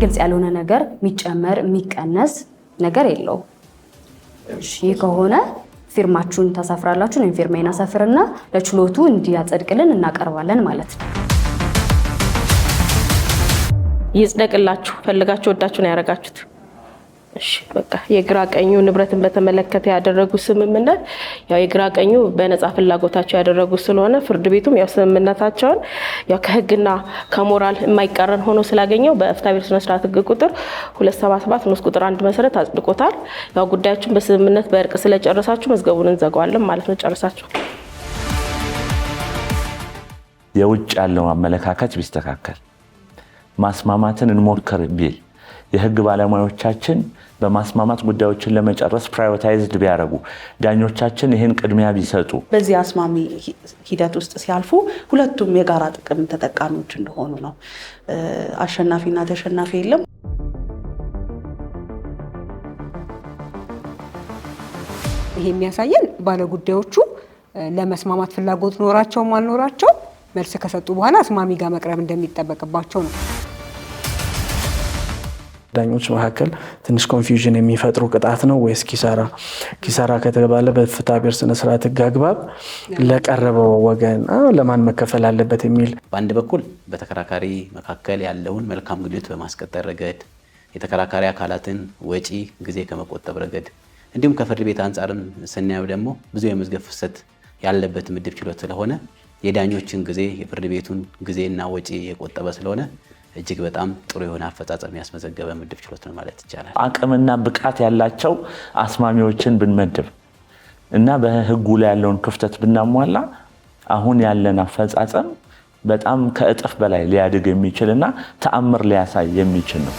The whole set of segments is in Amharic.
ግልጽ ያልሆነ ነገር የሚጨመር የሚቀነስ ነገር የለውም። እሺ ከሆነ ፊርማችሁን ታሳፍራላችሁ። ነው ፊርማዬን አሳፍርና ለችሎቱ እንዲያጸድቅልን እናቀርባለን ማለት ነው። ይጽደቅላችሁ ፈልጋችሁ ወዳችሁ ነው ያረጋችሁት። እሺ በቃ የግራ ቀኙ ንብረትን በተመለከተ ያደረጉ ስምምነት ያው የግራ ቀኙ በነፃ ፍላጎታቸው ያደረጉ ስለሆነ ፍርድ ቤቱም ያው ስምምነታቸውን ያው ከህግና ከሞራል የማይቃረን ሆኖ ስላገኘው በፍትሐብሔር ስነ ስርዓት ህግ ቁጥር 277 ንዑስ ቁጥር 1 መሰረት አጽድቆታል። ያው ጉዳያችሁን በስምምነት በእርቅ ስለጨረሳችሁ መዝገቡን እንዘጋዋለን ማለት ነው። ጨርሳችሁ የውጭ ያለው አመለካከት ቢስተካከል ማስማማትን እንሞክር ቢል የህግ ባለሙያዎቻችን በማስማማት ጉዳዮችን ለመጨረስ ፕራዮሪታይዝድ ቢያደርጉ ዳኞቻችን ይህን ቅድሚያ ቢሰጡ በዚህ አስማሚ ሂደት ውስጥ ሲያልፉ ሁለቱም የጋራ ጥቅም ተጠቃሚዎች እንደሆኑ ነው። አሸናፊና ተሸናፊ የለም። ይሄ የሚያሳየን ባለጉዳዮቹ ለመስማማት ፍላጎት ኖራቸው ማልኖራቸው መልስ ከሰጡ በኋላ አስማሚ ጋር መቅረብ እንደሚጠበቅባቸው ነው። ዳኞች መካከል ትንሽ ኮንፊውዥን የሚፈጥሩ ቅጣት ነው ወይስ ኪሳራ ከተባለ በፍትሐብሔር ስነ ስርዓት ህግ አግባብ ለቀረበው ወገን ለማን መከፈል አለበት የሚል በአንድ በኩል በተከራካሪ መካከል ያለውን መልካም ግንኙነት በማስቀጠል ረገድ የተከራካሪ አካላትን ወጪ ጊዜ ከመቆጠብ ረገድ እንዲሁም ከፍርድ ቤት አንጻርም ስናየው ደግሞ ብዙ የመዝገብ ፍሰት ያለበት ምድብ ችሎት ስለሆነ የዳኞችን ጊዜ የፍርድ ቤቱን ጊዜና ወጪ የቆጠበ ስለሆነ እጅግ በጣም ጥሩ የሆነ አፈጻጸም ያስመዘገበ ምድብ ችሎት ነው ማለት ይቻላል። አቅምና ብቃት ያላቸው አስማሚዎችን ብንመድብ እና በህጉ ላይ ያለውን ክፍተት ብናሟላ አሁን ያለን አፈጻጸም በጣም ከእጥፍ በላይ ሊያድግ የሚችልና ተአምር ሊያሳይ የሚችል ነው።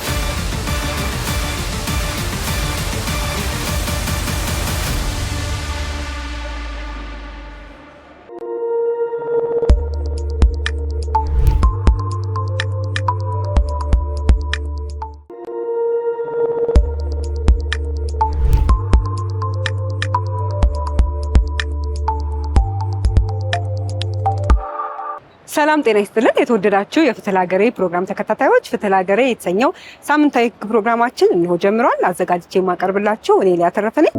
ሰላም ጤና ይስጥልን። የተወደዳችሁ የፍትህ ለሀገሬ ፕሮግራም ተከታታዮች ፍትህ ለሀገሬ የተሰኘው ሳምንታዊ ፕሮግራማችን እንሆ ጀምሯል። አዘጋጅቼ የማቀርብላችሁ እኔ ሊያ ተረፈ ነኝ።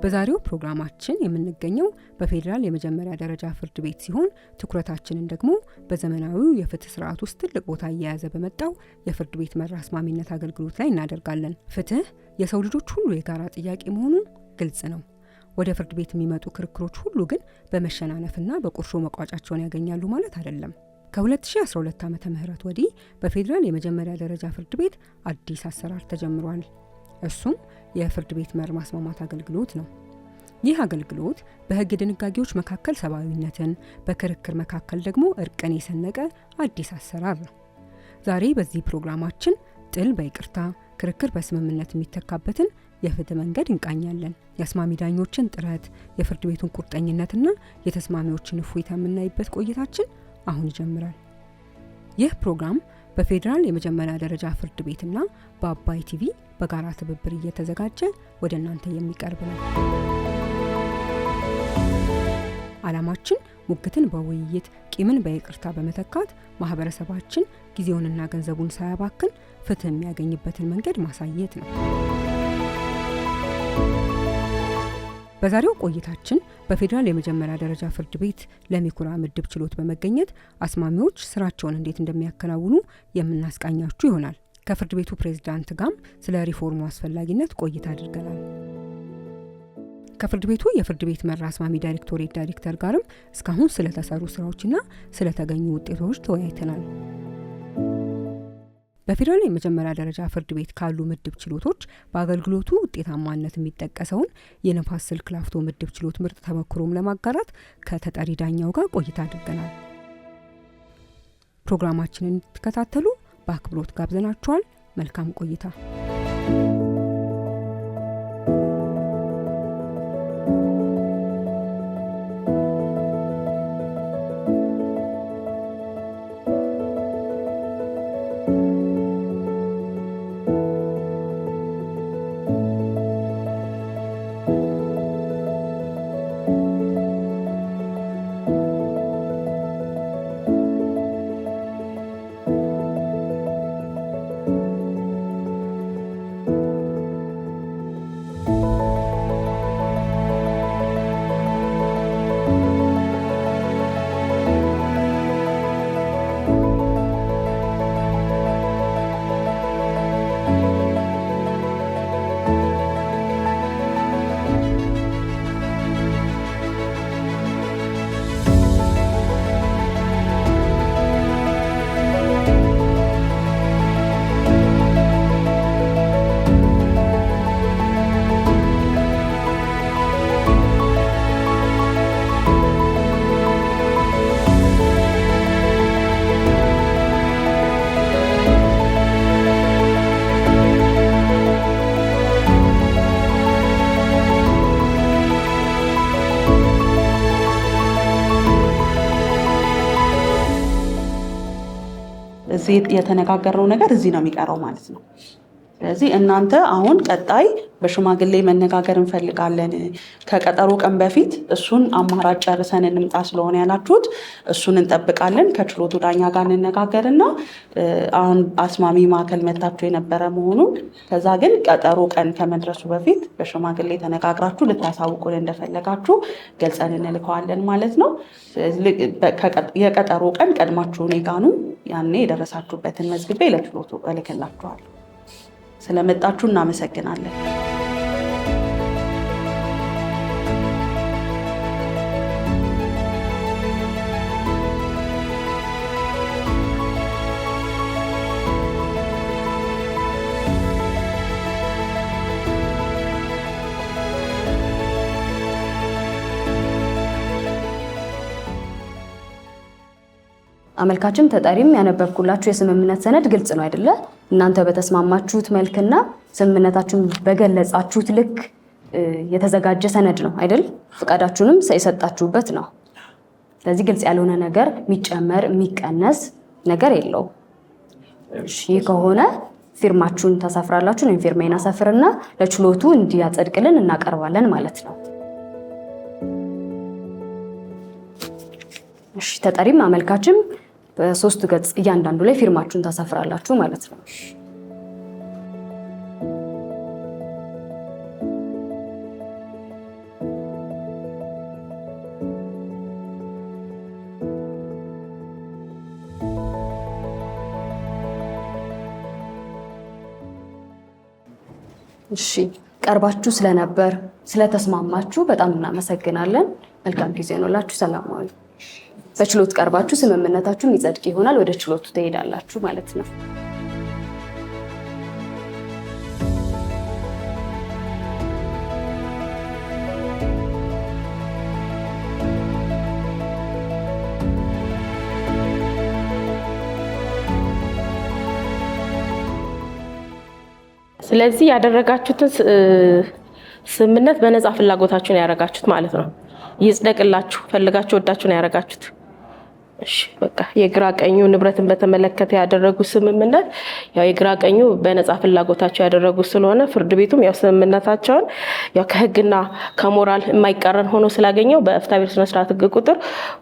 በዛሬው ፕሮግራማችን የምንገኘው በፌዴራል የመጀመሪያ ደረጃ ፍርድ ቤት ሲሆን ትኩረታችንን ደግሞ በዘመናዊው የፍትህ ስርዓት ውስጥ ትልቅ ቦታ እየያዘ በመጣው የፍርድ ቤት መር አስማሚነት አገልግሎት ላይ እናደርጋለን። ፍትህ የሰው ልጆች ሁሉ የጋራ ጥያቄ መሆኑ ግልጽ ነው። ወደ ፍርድ ቤት የሚመጡ ክርክሮች ሁሉ ግን በመሸናነፍና በቁርሾ መቋጫቸውን ያገኛሉ ማለት አይደለም። ከ2012 ዓመተ ምህረት ወዲህ በፌዴራል የመጀመሪያ ደረጃ ፍርድ ቤት አዲስ አሰራር ተጀምሯል። እሱም የፍርድ ቤት መር ማስማማት አገልግሎት ነው። ይህ አገልግሎት በህግ ድንጋጌዎች መካከል ሰብአዊነትን፣ በክርክር መካከል ደግሞ እርቅን የሰነቀ አዲስ አሰራር ነው። ዛሬ በዚህ ፕሮግራማችን ጥል በይቅርታ ክርክር በስምምነት የሚተካበትን የፍትህ መንገድ እንቃኛለን። የአስማሚ ዳኞችን ጥረት፣ የፍርድ ቤቱን ቁርጠኝነትና የተስማሚዎችን እፎይታ የምናይበት ቆይታችን አሁን ይጀምራል። ይህ ፕሮግራም በፌዴራል የመጀመሪያ ደረጃ ፍርድ ቤትና በአባይ ቲቪ በጋራ ትብብር እየተዘጋጀ ወደ እናንተ የሚቀርብ ነው። ዓላማችን ሙግትን በውይይት ቂምን በይቅርታ በመተካት ማህበረሰባችን ጊዜውንና ገንዘቡን ሳያባክን ፍትህ የሚያገኝበትን መንገድ ማሳየት ነው። በዛሬው ቆይታችን በፌዴራል የመጀመሪያ ደረጃ ፍርድ ቤት ለሚኩራ ምድብ ችሎት በመገኘት አስማሚዎች ስራቸውን እንዴት እንደሚያከናውኑ የምናስቃኛችሁ ይሆናል። ከፍርድ ቤቱ ፕሬዝዳንት ጋር ስለ ሪፎርሙ አስፈላጊነት ቆይታ አድርገናል። ከፍርድ ቤቱ የፍርድ ቤት መር አስማሚ ዳይሬክቶሬት ዳይሬክተር ጋርም እስካሁን ስለተሰሩ ስራዎችና ስለተገኙ ውጤቶች ተወያይተናል። በፌዴራል የመጀመሪያ ደረጃ ፍርድ ቤት ካሉ ምድብ ችሎቶች በአገልግሎቱ ውጤታማነት የሚጠቀሰውን የነፋስ ስልክ ላፍቶ ምድብ ችሎት ምርጥ ተሞክሮም ለማጋራት ከተጠሪ ዳኛው ጋር ቆይታ አድርገናል። ፕሮግራማችንን እንድትከታተሉ በአክብሮት ጋብዘናችኋል። መልካም ቆይታ። እዚህ የተነጋገርነው ነገር እዚህ ነው የሚቀረው ማለት ነው። ስለዚህ እናንተ አሁን ቀጣይ በሽማግሌ መነጋገር እንፈልጋለን ከቀጠሮ ቀን በፊት እሱን አማራጭ ጨርሰን እንምጣ ስለሆነ ያላችሁት እሱን እንጠብቃለን። ከችሎቱ ዳኛ ጋር እንነጋገርና አሁን አስማሚ ማዕከል መታችሁ የነበረ መሆኑን ከዛ ግን ቀጠሮ ቀን ከመድረሱ በፊት በሽማግሌ ተነጋግራችሁ ልታሳውቁን እንደፈለጋችሁ ገልጸን እንልከዋለን ማለት ነው። የቀጠሮ ቀን ቀድማችሁ እኔ ጋር ኑ፣ ያኔ የደረሳችሁበትን መዝግቤ ለችሎቱ እልክላችኋለሁ። ስለመጣችሁ እናመሰግናለን። አመልካችም ተጠሪም ያነበብኩላችሁ የስምምነት ሰነድ ግልጽ ነው አይደለ? እናንተ በተስማማችሁት መልክና ስምምነታችሁን በገለጻችሁት ልክ የተዘጋጀ ሰነድ ነው አይደል? ፍቃዳችሁንም የሰጣችሁበት ነው። ስለዚህ ግልጽ ያልሆነ ነገር የሚጨመር የሚቀነስ ነገር የለውም። እሺ ከሆነ ፊርማችሁን ታሳፍራላችሁ። ነው ፊርማዬን አሳፍርና ለችሎቱ እንዲያጸድቅልን እናቀርባለን ማለት ነው። እሺ ተጠሪም አመልካችም በ3 ገጽ እያንዳንዱ ላይ ፊርማችሁን ታሳፍራላችሁ ማለት ነው። እሺ ቀርባችሁ ስለነበር ስለተስማማችሁ በጣም እናመሰግናለን። መልካም ጊዜ ነው። ሰላም ዋሉ። በችሎት ቀርባችሁ ስምምነታችሁን ይጸድቅ ይሆናል። ወደ ችሎቱ ትሄዳላችሁ ማለት ነው። ስለዚህ ያደረጋችሁትን ስምምነት በነፃ ፍላጎታችሁ ነው ያደረጋችሁት ማለት ነው። ይጽደቅላችሁ ፈልጋችሁ ወዳችሁ ነው ያደረጋችሁት። እሺ በቃ የግራ ቀኙ ንብረትን በተመለከተ ያደረጉ ስምምነት ያው የግራ ቀኙ በነፃ ፍላጎታቸው ያደረጉ ስለሆነ ፍርድ ቤቱም ያው ስምምነታቸውን ያው ከህግና ከሞራል የማይቃረን ሆኖ ስላገኘው በፍትሐብሔር ስነ ስርዓት ህግ ቁጥር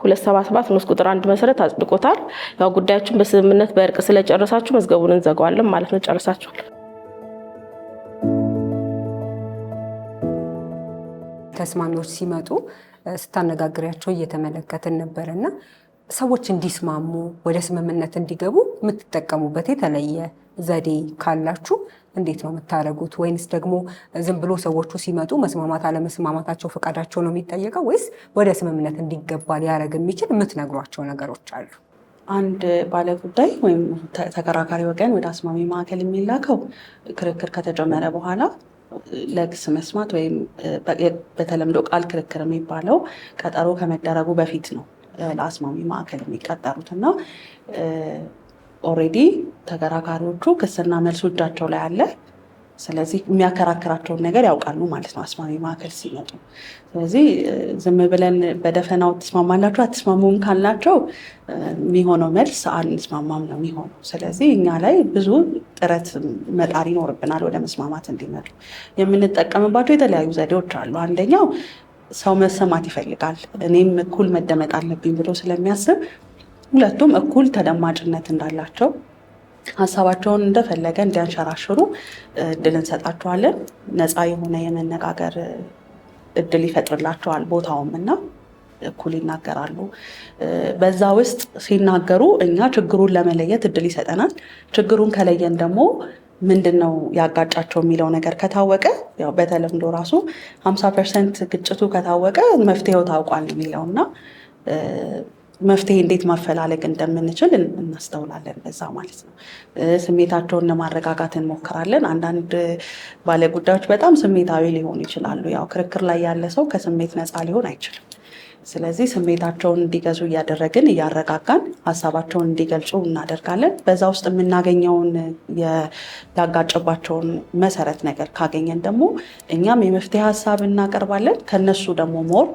277 ንዑስ ቁጥር 1 መሰረት አጽድቆታል። ያው ጉዳያችሁን በስምምነት በእርቅ ስለጨረሳችሁ መዝገቡን እንዘጋዋለን ማለት ነው። ጨርሳችኋል። ተስማሚዎች ሲመጡ ስታነጋግሪያቸው እየተመለከትን ነበርና ሰዎች እንዲስማሙ ወደ ስምምነት እንዲገቡ የምትጠቀሙበት የተለየ ዘዴ ካላችሁ እንዴት ነው የምታደርጉት? ወይንስ ደግሞ ዝም ብሎ ሰዎቹ ሲመጡ መስማማት አለመስማማታቸው ፈቃዳቸው ነው የሚጠየቀው? ወይስ ወደ ስምምነት እንዲገባ ሊያደርግ የሚችል የምትነግሯቸው ነገሮች አሉ? አንድ ባለጉዳይ ወይም ተከራካሪ ወገን ወደ አስማሚ ማዕከል የሚላከው ክርክር ከተጀመረ በኋላ ለክስ መስማት ወይም በተለምዶ ቃል ክርክር የሚባለው ቀጠሮ ከመደረጉ በፊት ነው ለአስማሚ ማዕከል የሚቀጠሩት እና ኦልሬዲ ተከራካሪዎቹ ክስና መልሱ እጃቸው ላይ አለ። ስለዚህ የሚያከራክራቸውን ነገር ያውቃሉ ማለት ነው አስማሚ ማዕከል ሲመጡ። ስለዚህ ዝም ብለን በደፈናው ትስማማላችሁ አትስማሙም ካልናቸው የሚሆነው መልስ አንስማማም ነው የሚሆነው። ስለዚህ እኛ ላይ ብዙ ጥረት መጣር ይኖርብናል ወደ መስማማት እንዲመጡ። የምንጠቀምባቸው የተለያዩ ዘዴዎች አሉ። አንደኛው ሰው መሰማት ይፈልጋል። እኔም እኩል መደመጥ አለብኝ ብሎ ስለሚያስብ ሁለቱም እኩል ተደማጭነት እንዳላቸው ሀሳባቸውን እንደፈለገ እንዲያንሸራሽሩ እድል እንሰጣቸዋለን። ነፃ የሆነ የመነጋገር እድል ይፈጥርላቸዋል ቦታውም እና እኩል ይናገራሉ። በዛ ውስጥ ሲናገሩ እኛ ችግሩን ለመለየት እድል ይሰጠናል። ችግሩን ከለየን ደግሞ ምንድነው ያጋጫቸው የሚለው ነገር ከታወቀ ያው በተለምዶ ራሱ 50% ግጭቱ ከታወቀ መፍትሄው ታውቋል የሚለውና መፍትሄ እንዴት ማፈላለግ እንደምንችል እናስተውላለን በዛ ማለት ነው። ስሜታቸውን ለማረጋጋት እንሞክራለን። አንዳንድ ባለጉዳዮች በጣም ስሜታዊ ሊሆኑ ይችላሉ። ያው ክርክር ላይ ያለ ሰው ከስሜት ነፃ ሊሆን አይችልም። ስለዚህ ስሜታቸውን እንዲገዙ እያደረግን እያረጋጋን ሀሳባቸውን እንዲገልጹ እናደርጋለን። በዛ ውስጥ የምናገኘውን ያጋጨባቸውን መሰረት ነገር ካገኘን ደግሞ እኛም የመፍትሄ ሀሳብ እናቀርባለን። ከነሱ ደግሞ ሞር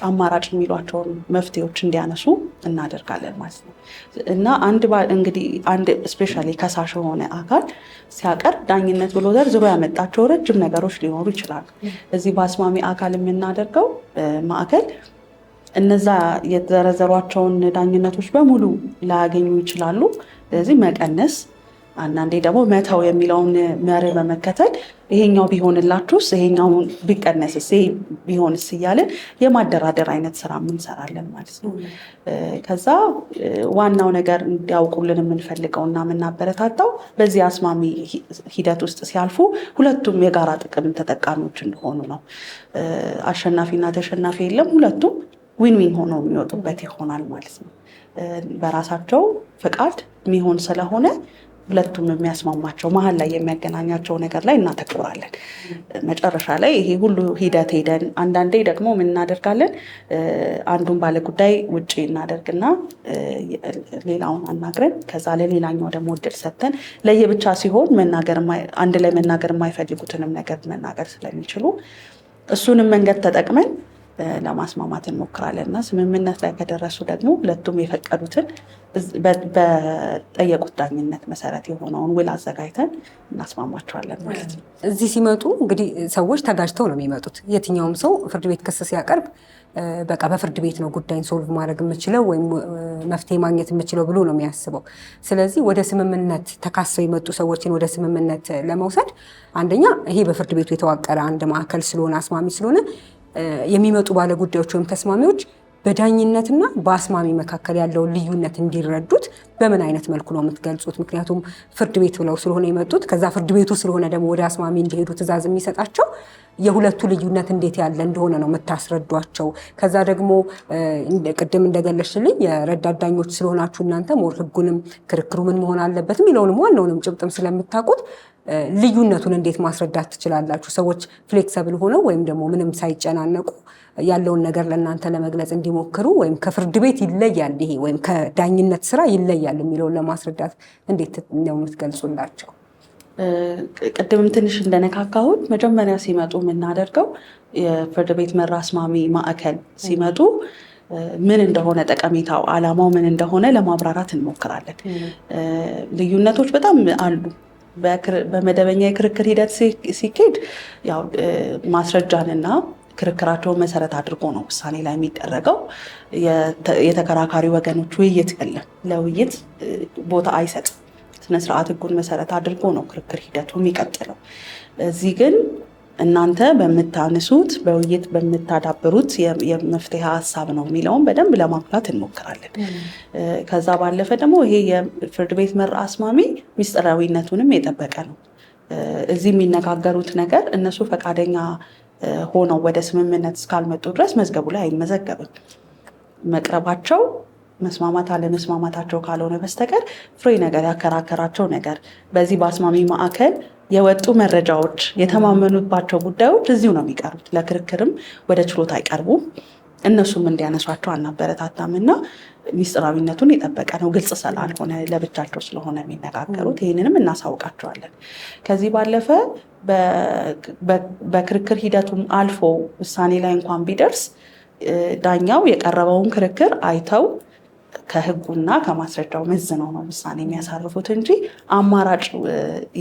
አማራጭ የሚሏቸውን መፍትሄዎች እንዲያነሱ እናደርጋለን ማለት ነው። እና እንግዲህ አንድ ስፔሻሊ ከሳሽ የሆነ አካል ሲያቀርብ ዳኝነት ብሎ ዘርዝሮ ያመጣቸው ረጅም ነገሮች ሊኖሩ ይችላሉ። እዚህ በአስማሚ አካል የምናደርገው ማዕከል እነዛ የተዘረዘሯቸውን ዳኝነቶች በሙሉ ላያገኙ ይችላሉ። ስለዚህ መቀነስ፣ አንዳንዴ ደግሞ መተው የሚለውን መርህ በመከተል ይሄኛው ቢሆንላችሁስ፣ ይሄኛው ቢቀነስስ፣ ይሄ ቢሆንስ እያለን የማደራደር አይነት ስራ እንሰራለን ማለት ነው። ከዛ ዋናው ነገር እንዲያውቁልን የምንፈልገው እና የምናበረታታው በዚህ አስማሚ ሂደት ውስጥ ሲያልፉ ሁለቱም የጋራ ጥቅም ተጠቃሚዎች እንደሆኑ ነው። አሸናፊና ተሸናፊ የለም። ሁለቱም ዊን ሆነው የሚወጡበት ይሆናል ማለት ነው። በራሳቸው ፍቃድ የሚሆን ስለሆነ ሁለቱም የሚያስማማቸው መሀል ላይ የሚያገናኛቸው ነገር ላይ እናተኩራለን። መጨረሻ ላይ ይሄ ሁሉ ሂደት ሄደን አንዳንዴ ደግሞ ምን እናደርጋለን፣ አንዱን ባለጉዳይ ውጭ እናደርግና ሌላውን አናግረን ከዛ ለሌላኛው ደግሞ እድል ሰጥተን ለየብቻ ሲሆን አንድ ላይ መናገር የማይፈልጉትንም ነገር መናገር ስለሚችሉ እሱንም መንገድ ተጠቅመን ለማስማማት እንሞክራለን እና ስምምነት ላይ ከደረሱ ደግሞ ሁለቱም የፈቀዱትን በጠየቁት ዳኝነት መሰረት የሆነውን ውል አዘጋጅተን እናስማማቸዋለን ማለት ነው። እዚህ ሲመጡ እንግዲህ ሰዎች ተጋጅተው ነው የሚመጡት። የትኛውም ሰው ፍርድ ቤት ክስ ሲያቀርብ በቃ በፍርድ ቤት ነው ጉዳይን ሶልቭ ማድረግ የምችለው ወይም መፍትሄ ማግኘት የምችለው ብሎ ነው የሚያስበው። ስለዚህ ወደ ስምምነት ተካሰው የመጡ ሰዎችን ወደ ስምምነት ለመውሰድ አንደኛ ይሄ በፍርድ ቤቱ የተዋቀረ አንድ ማዕከል ስለሆነ አስማሚ ስለሆነ የሚመጡ ባለጉዳዮች ወይም ተስማሚዎች በዳኝነትና በአስማሚ መካከል ያለውን ልዩነት እንዲረዱት በምን አይነት መልኩ ነው የምትገልጹት? ምክንያቱም ፍርድ ቤት ብለው ስለሆነ የመጡት ከዛ ፍርድ ቤቱ ስለሆነ ደግሞ ወደ አስማሚ እንዲሄዱ ትዕዛዝ የሚሰጣቸው የሁለቱ ልዩነት እንዴት ያለ እንደሆነ ነው የምታስረዷቸው። ከዛ ደግሞ ቅድም እንደገለሽልኝ የረዳት ዳኞች ስለሆናችሁ እናንተ ሞር ህጉንም ክርክሩ ምን መሆን አለበት የሚለውንም ዋናውንም ጭብጥም ስለምታውቁት ልዩነቱን እንዴት ማስረዳት ትችላላችሁ? ሰዎች ፍሌክሰብል ሆነው ወይም ደግሞ ምንም ሳይጨናነቁ ያለውን ነገር ለእናንተ ለመግለጽ እንዲሞክሩ ወይም ከፍርድ ቤት ይለያል ይሄ ወይም ከዳኝነት ስራ ይለያል የሚለውን ለማስረዳት እንዴት ነው የምትገልጹላቸው? ቅድምም ትንሽ እንደነካካሁት መጀመሪያ ሲመጡ የምናደርገው የፍርድ ቤት መራ አስማሚ ማዕከል ሲመጡ ምን እንደሆነ ጠቀሜታው፣ አላማው ምን እንደሆነ ለማብራራት እንሞክራለን። ልዩነቶች በጣም አሉ። በመደበኛ የክርክር ሂደት ሲኬድ ያው ማስረጃንና ክርክራቸውን መሰረት አድርጎ ነው ውሳኔ ላይ የሚደረገው። የተከራካሪ ወገኖች ውይይት የለም፣ ለውይይት ቦታ አይሰጥም። ስነስርዓት ህጉን መሰረት አድርጎ ነው ክርክር ሂደቱ የሚቀጥለው። እዚህ ግን እናንተ በምታነሱት በውይይት በምታዳብሩት የመፍትሄ ሀሳብ ነው የሚለውን በደንብ ለማጉላት እንሞክራለን። ከዛ ባለፈ ደግሞ ይሄ የፍርድ ቤት መራ አስማሚ ሚስጥራዊነቱንም የጠበቀ ነው። እዚህ የሚነጋገሩት ነገር እነሱ ፈቃደኛ ሆነው ወደ ስምምነት እስካልመጡ ድረስ መዝገቡ ላይ አይመዘገብም። መቅረባቸው መስማማት አለመስማማታቸው ካልሆነ በስተቀር ፍሬ ነገር ያከራከራቸው ነገር በዚህ በአስማሚ ማዕከል የወጡ መረጃዎች የተማመኑባቸው ጉዳዮች እዚሁ ነው የሚቀሩት። ለክርክርም ወደ ችሎት አይቀርቡም። እነሱም እንዲያነሷቸው አናበረታታም እና ሚስጥራዊነቱን የጠበቀ ነው። ግልጽ ስላልሆነ ለብቻቸው ስለሆነ የሚነጋገሩት ይህንንም እናሳውቃቸዋለን። ከዚህ ባለፈ በክርክር ሂደቱም አልፎ ውሳኔ ላይ እንኳን ቢደርስ ዳኛው የቀረበውን ክርክር አይተው ከህጉና ከማስረጃው መዝነው ነው ውሳኔ የሚያሳርፉት እንጂ አማራጭ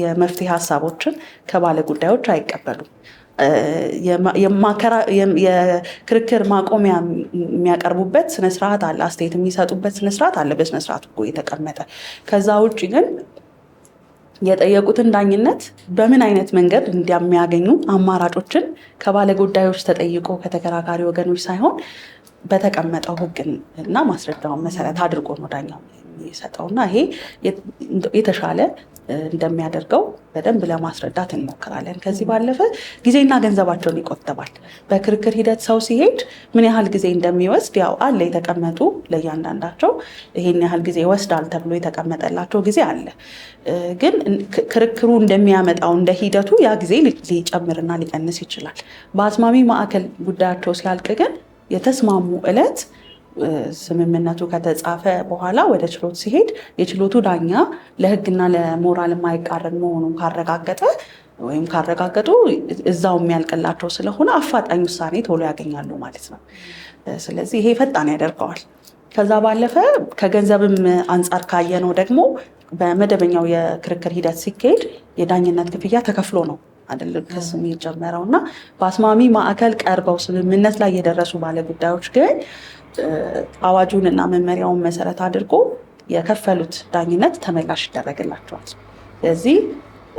የመፍትሄ ሀሳቦችን ከባለ ጉዳዮች አይቀበሉም። የክርክር ማቆሚያ የሚያቀርቡበት ስነስርዓት አለ፣ አስተያየት የሚሰጡበት ስነስርዓት አለ፣ በስነስርዓቱ የተቀመጠ። ከዛ ውጭ ግን የጠየቁትን ዳኝነት በምን አይነት መንገድ እንደሚያገኙ አማራጮችን ከባለ ጉዳዮች ተጠይቆ ከተከራካሪ ወገኖች ሳይሆን በተቀመጠው ህግ እና ማስረጃውን መሰረት አድርጎ ነው ዳኛው የሚሰጠው እና ይሄ የተሻለ እንደሚያደርገው በደንብ ለማስረዳት እንሞክራለን። ከዚህ ባለፈ ጊዜና ገንዘባቸውን ይቆጥባል። በክርክር ሂደት ሰው ሲሄድ ምን ያህል ጊዜ እንደሚወስድ ያው አለ፣ የተቀመጡ ለእያንዳንዳቸው ይሄን ያህል ጊዜ ይወስዳል ተብሎ የተቀመጠላቸው ጊዜ አለ። ግን ክርክሩ እንደሚያመጣው እንደ ሂደቱ ያ ጊዜ ሊጨምርና ሊቀንስ ይችላል። በአስማሚ ማዕከል ጉዳያቸው ሲያልቅ ግን የተስማሙ ዕለት ስምምነቱ ከተጻፈ በኋላ ወደ ችሎት ሲሄድ የችሎቱ ዳኛ ለህግና ለሞራል የማይቃረን መሆኑን ካረጋገጠ ወይም ካረጋገጡ እዛው የሚያልቅላቸው ስለሆነ አፋጣኝ ውሳኔ ቶሎ ያገኛሉ ማለት ነው። ስለዚህ ይሄ ፈጣን ያደርገዋል። ከዛ ባለፈ ከገንዘብም አንጻር ካየነው ደግሞ በመደበኛው የክርክር ሂደት ሲካሄድ የዳኝነት ክፍያ ተከፍሎ ነው አይደለም ክስ የሚጀመረው እና በአስማሚ ማዕከል ቀርበው ስምምነት ላይ የደረሱ ባለጉዳዮች ግን አዋጁን እና መመሪያውን መሰረት አድርጎ የከፈሉት ዳኝነት ተመላሽ ይደረግላቸዋል። ስለዚህ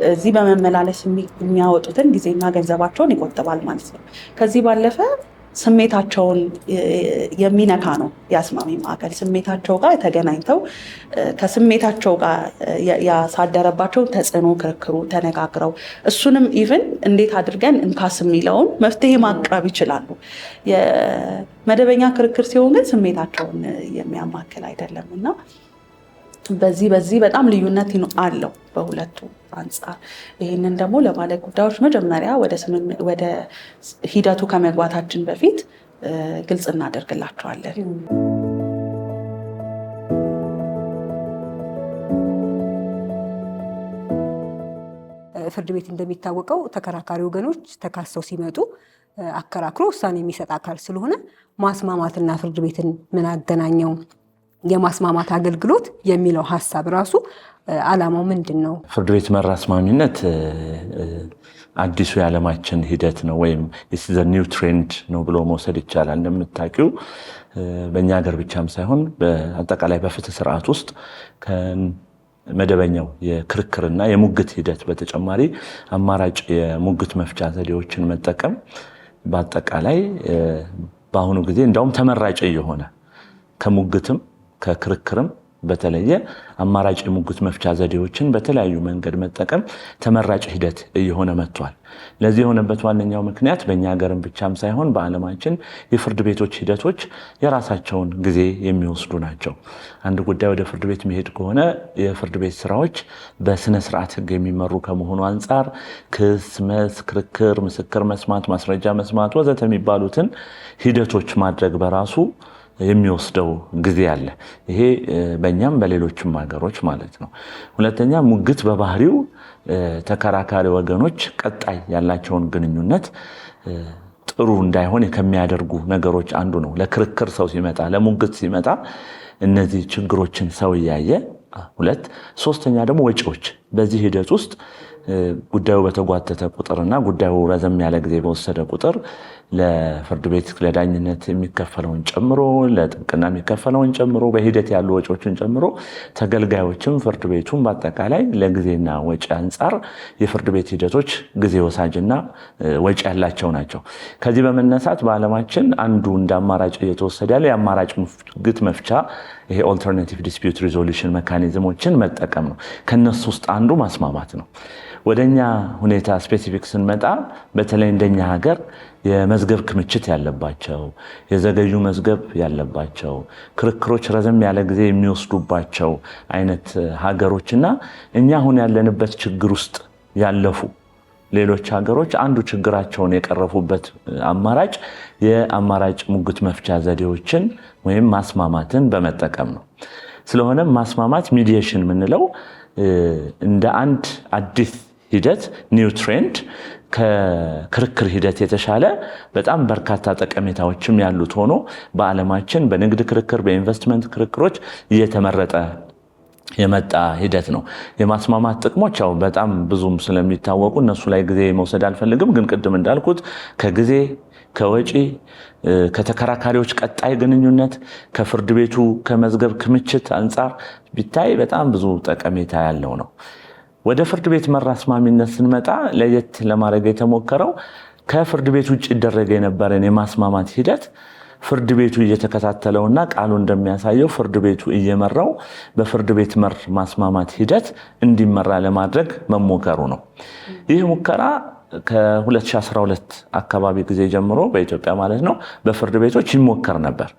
እዚህ በመመላለስ የሚያወጡትን ጊዜና ገንዘባቸውን ይቆጥባል ማለት ነው። ከዚህ ባለፈ ስሜታቸውን የሚነካ ነው የአስማሚ ማዕከል። ስሜታቸው ጋር ተገናኝተው ከስሜታቸው ጋር ያሳደረባቸው ተጽዕኖ ክርክሩ ተነጋግረው እሱንም ኢቭን እንዴት አድርገን እንካስ የሚለውን መፍትሄ ማቅረብ ይችላሉ። የመደበኛ ክርክር ሲሆን ግን ስሜታቸውን የሚያማክል አይደለም እና በዚህ በጣም ልዩነት አለው በሁለቱ አንጻር። ይህንን ደግሞ ለባለ ጉዳዮች መጀመሪያ ወደ ሂደቱ ከመግባታችን በፊት ግልጽ እናደርግላቸዋለን። ፍርድ ቤት እንደሚታወቀው ተከራካሪ ወገኖች ተካሰው ሲመጡ አከራክሮ ውሳኔ የሚሰጥ አካል ስለሆነ ማስማማትና ፍርድ ቤትን ምን አገናኘው? የማስማማት አገልግሎት የሚለው ሐሳብ ራሱ ዓላማው ምንድን ነው? ፍርድ ቤት መር አስማሚነት አዲሱ የዓለማችን ሂደት ነው ወይም ዘ ኒው ትሬንድ ነው ብሎ መውሰድ ይቻላል። እንደምታውቂው በእኛ ሀገር ብቻም ሳይሆን በአጠቃላይ በፍትህ ስርዓት ውስጥ ከመደበኛው የክርክርና የሙግት ሂደት በተጨማሪ አማራጭ የሙግት መፍቻ ዘዴዎችን መጠቀም በአጠቃላይ በአሁኑ ጊዜ እንዳውም ተመራጭ የሆነ ከሙግትም ከክርክርም በተለየ አማራጭ የሙግት መፍቻ ዘዴዎችን በተለያዩ መንገድ መጠቀም ተመራጭ ሂደት እየሆነ መጥቷል። ለዚህ የሆነበት ዋነኛው ምክንያት በእኛ ሀገርም ብቻም ሳይሆን በዓለማችን የፍርድ ቤቶች ሂደቶች የራሳቸውን ጊዜ የሚወስዱ ናቸው። አንድ ጉዳይ ወደ ፍርድ ቤት መሄድ ከሆነ የፍርድ ቤት ስራዎች በስነ ስርዓት ሕግ የሚመሩ ከመሆኑ አንጻር ክስ፣ መስ፣ ክርክር፣ ምስክር መስማት፣ ማስረጃ መስማት ወዘተ የሚባሉትን ሂደቶች ማድረግ በራሱ የሚወስደው ጊዜ አለ። ይሄ በእኛም በሌሎችም ሀገሮች ማለት ነው። ሁለተኛ ሙግት በባህሪው ተከራካሪ ወገኖች ቀጣይ ያላቸውን ግንኙነት ጥሩ እንዳይሆን ከሚያደርጉ ነገሮች አንዱ ነው። ለክርክር ሰው ሲመጣ፣ ለሙግት ሲመጣ እነዚህ ችግሮችን ሰው እያየ ሁለት ሶስተኛ ደግሞ ወጪዎች በዚህ ሂደት ውስጥ ጉዳዩ በተጓተተ ቁጥርና ጉዳዩ ረዘም ያለ ጊዜ በወሰደ ቁጥር ለፍርድ ቤት ለዳኝነት የሚከፈለውን ጨምሮ ለጥብቅና የሚከፈለውን ጨምሮ በሂደት ያሉ ወጪዎችን ጨምሮ ተገልጋዮችም ፍርድ ቤቱም በአጠቃላይ ለጊዜና ወጪ አንጻር የፍርድ ቤት ሂደቶች ጊዜ ወሳጅና ወጪ ያላቸው ናቸው። ከዚህ በመነሳት በዓለማችን አንዱ እንደ አማራጭ እየተወሰደ ያለው የአማራጭ ሙግት መፍቻ ይሄ ኦልተርናቲቭ ዲስፒዩት ሪዞሉሽን ሜካኒዝሞችን መጠቀም ነው። ከነሱ ውስጥ አንዱ ማስማማት ነው። ወደኛ ሁኔታ ስፔሲፊክ ስንመጣ በተለይ እንደኛ ሀገር የመዝገብ ክምችት ያለባቸው የዘገዩ መዝገብ ያለባቸው ክርክሮች ረዘም ያለ ጊዜ የሚወስዱባቸው አይነት ሀገሮችና እኛ አሁን ያለንበት ችግር ውስጥ ያለፉ ሌሎች ሀገሮች አንዱ ችግራቸውን የቀረፉበት አማራጭ የአማራጭ ሙግት መፍቻ ዘዴዎችን ወይም ማስማማትን በመጠቀም ነው። ስለሆነም ማስማማት ሚዲዬሽን የምንለው እንደ አንድ አዲስ ሂደት ኒው ትሬንድ ከክርክር ሂደት የተሻለ በጣም በርካታ ጠቀሜታዎችም ያሉት ሆኖ በዓለማችን በንግድ ክርክር፣ በኢንቨስትመንት ክርክሮች እየተመረጠ የመጣ ሂደት ነው። የማስማማት ጥቅሞች ያው በጣም ብዙም ስለሚታወቁ እነሱ ላይ ጊዜ መውሰድ አልፈልግም። ግን ቅድም እንዳልኩት ከጊዜ ከወጪ ከተከራካሪዎች ቀጣይ ግንኙነት ከፍርድ ቤቱ ከመዝገብ ክምችት አንጻር ቢታይ በጣም ብዙ ጠቀሜታ ያለው ነው። ወደ ፍርድ ቤት መር አስማሚነት ስንመጣ ለየት ለማድረግ የተሞከረው ከፍርድ ቤት ውጭ ይደረግ የነበረን የማስማማት ሂደት ፍርድ ቤቱ እየተከታተለውና ቃሉ እንደሚያሳየው ፍርድ ቤቱ እየመራው በፍርድ ቤት መር ማስማማት ሂደት እንዲመራ ለማድረግ መሞከሩ ነው። ይህ ሙከራ ከ2012 አካባቢ ጊዜ ጀምሮ በኢትዮጵያ ማለት ነው በፍርድ ቤቶች ይሞከር ነበር።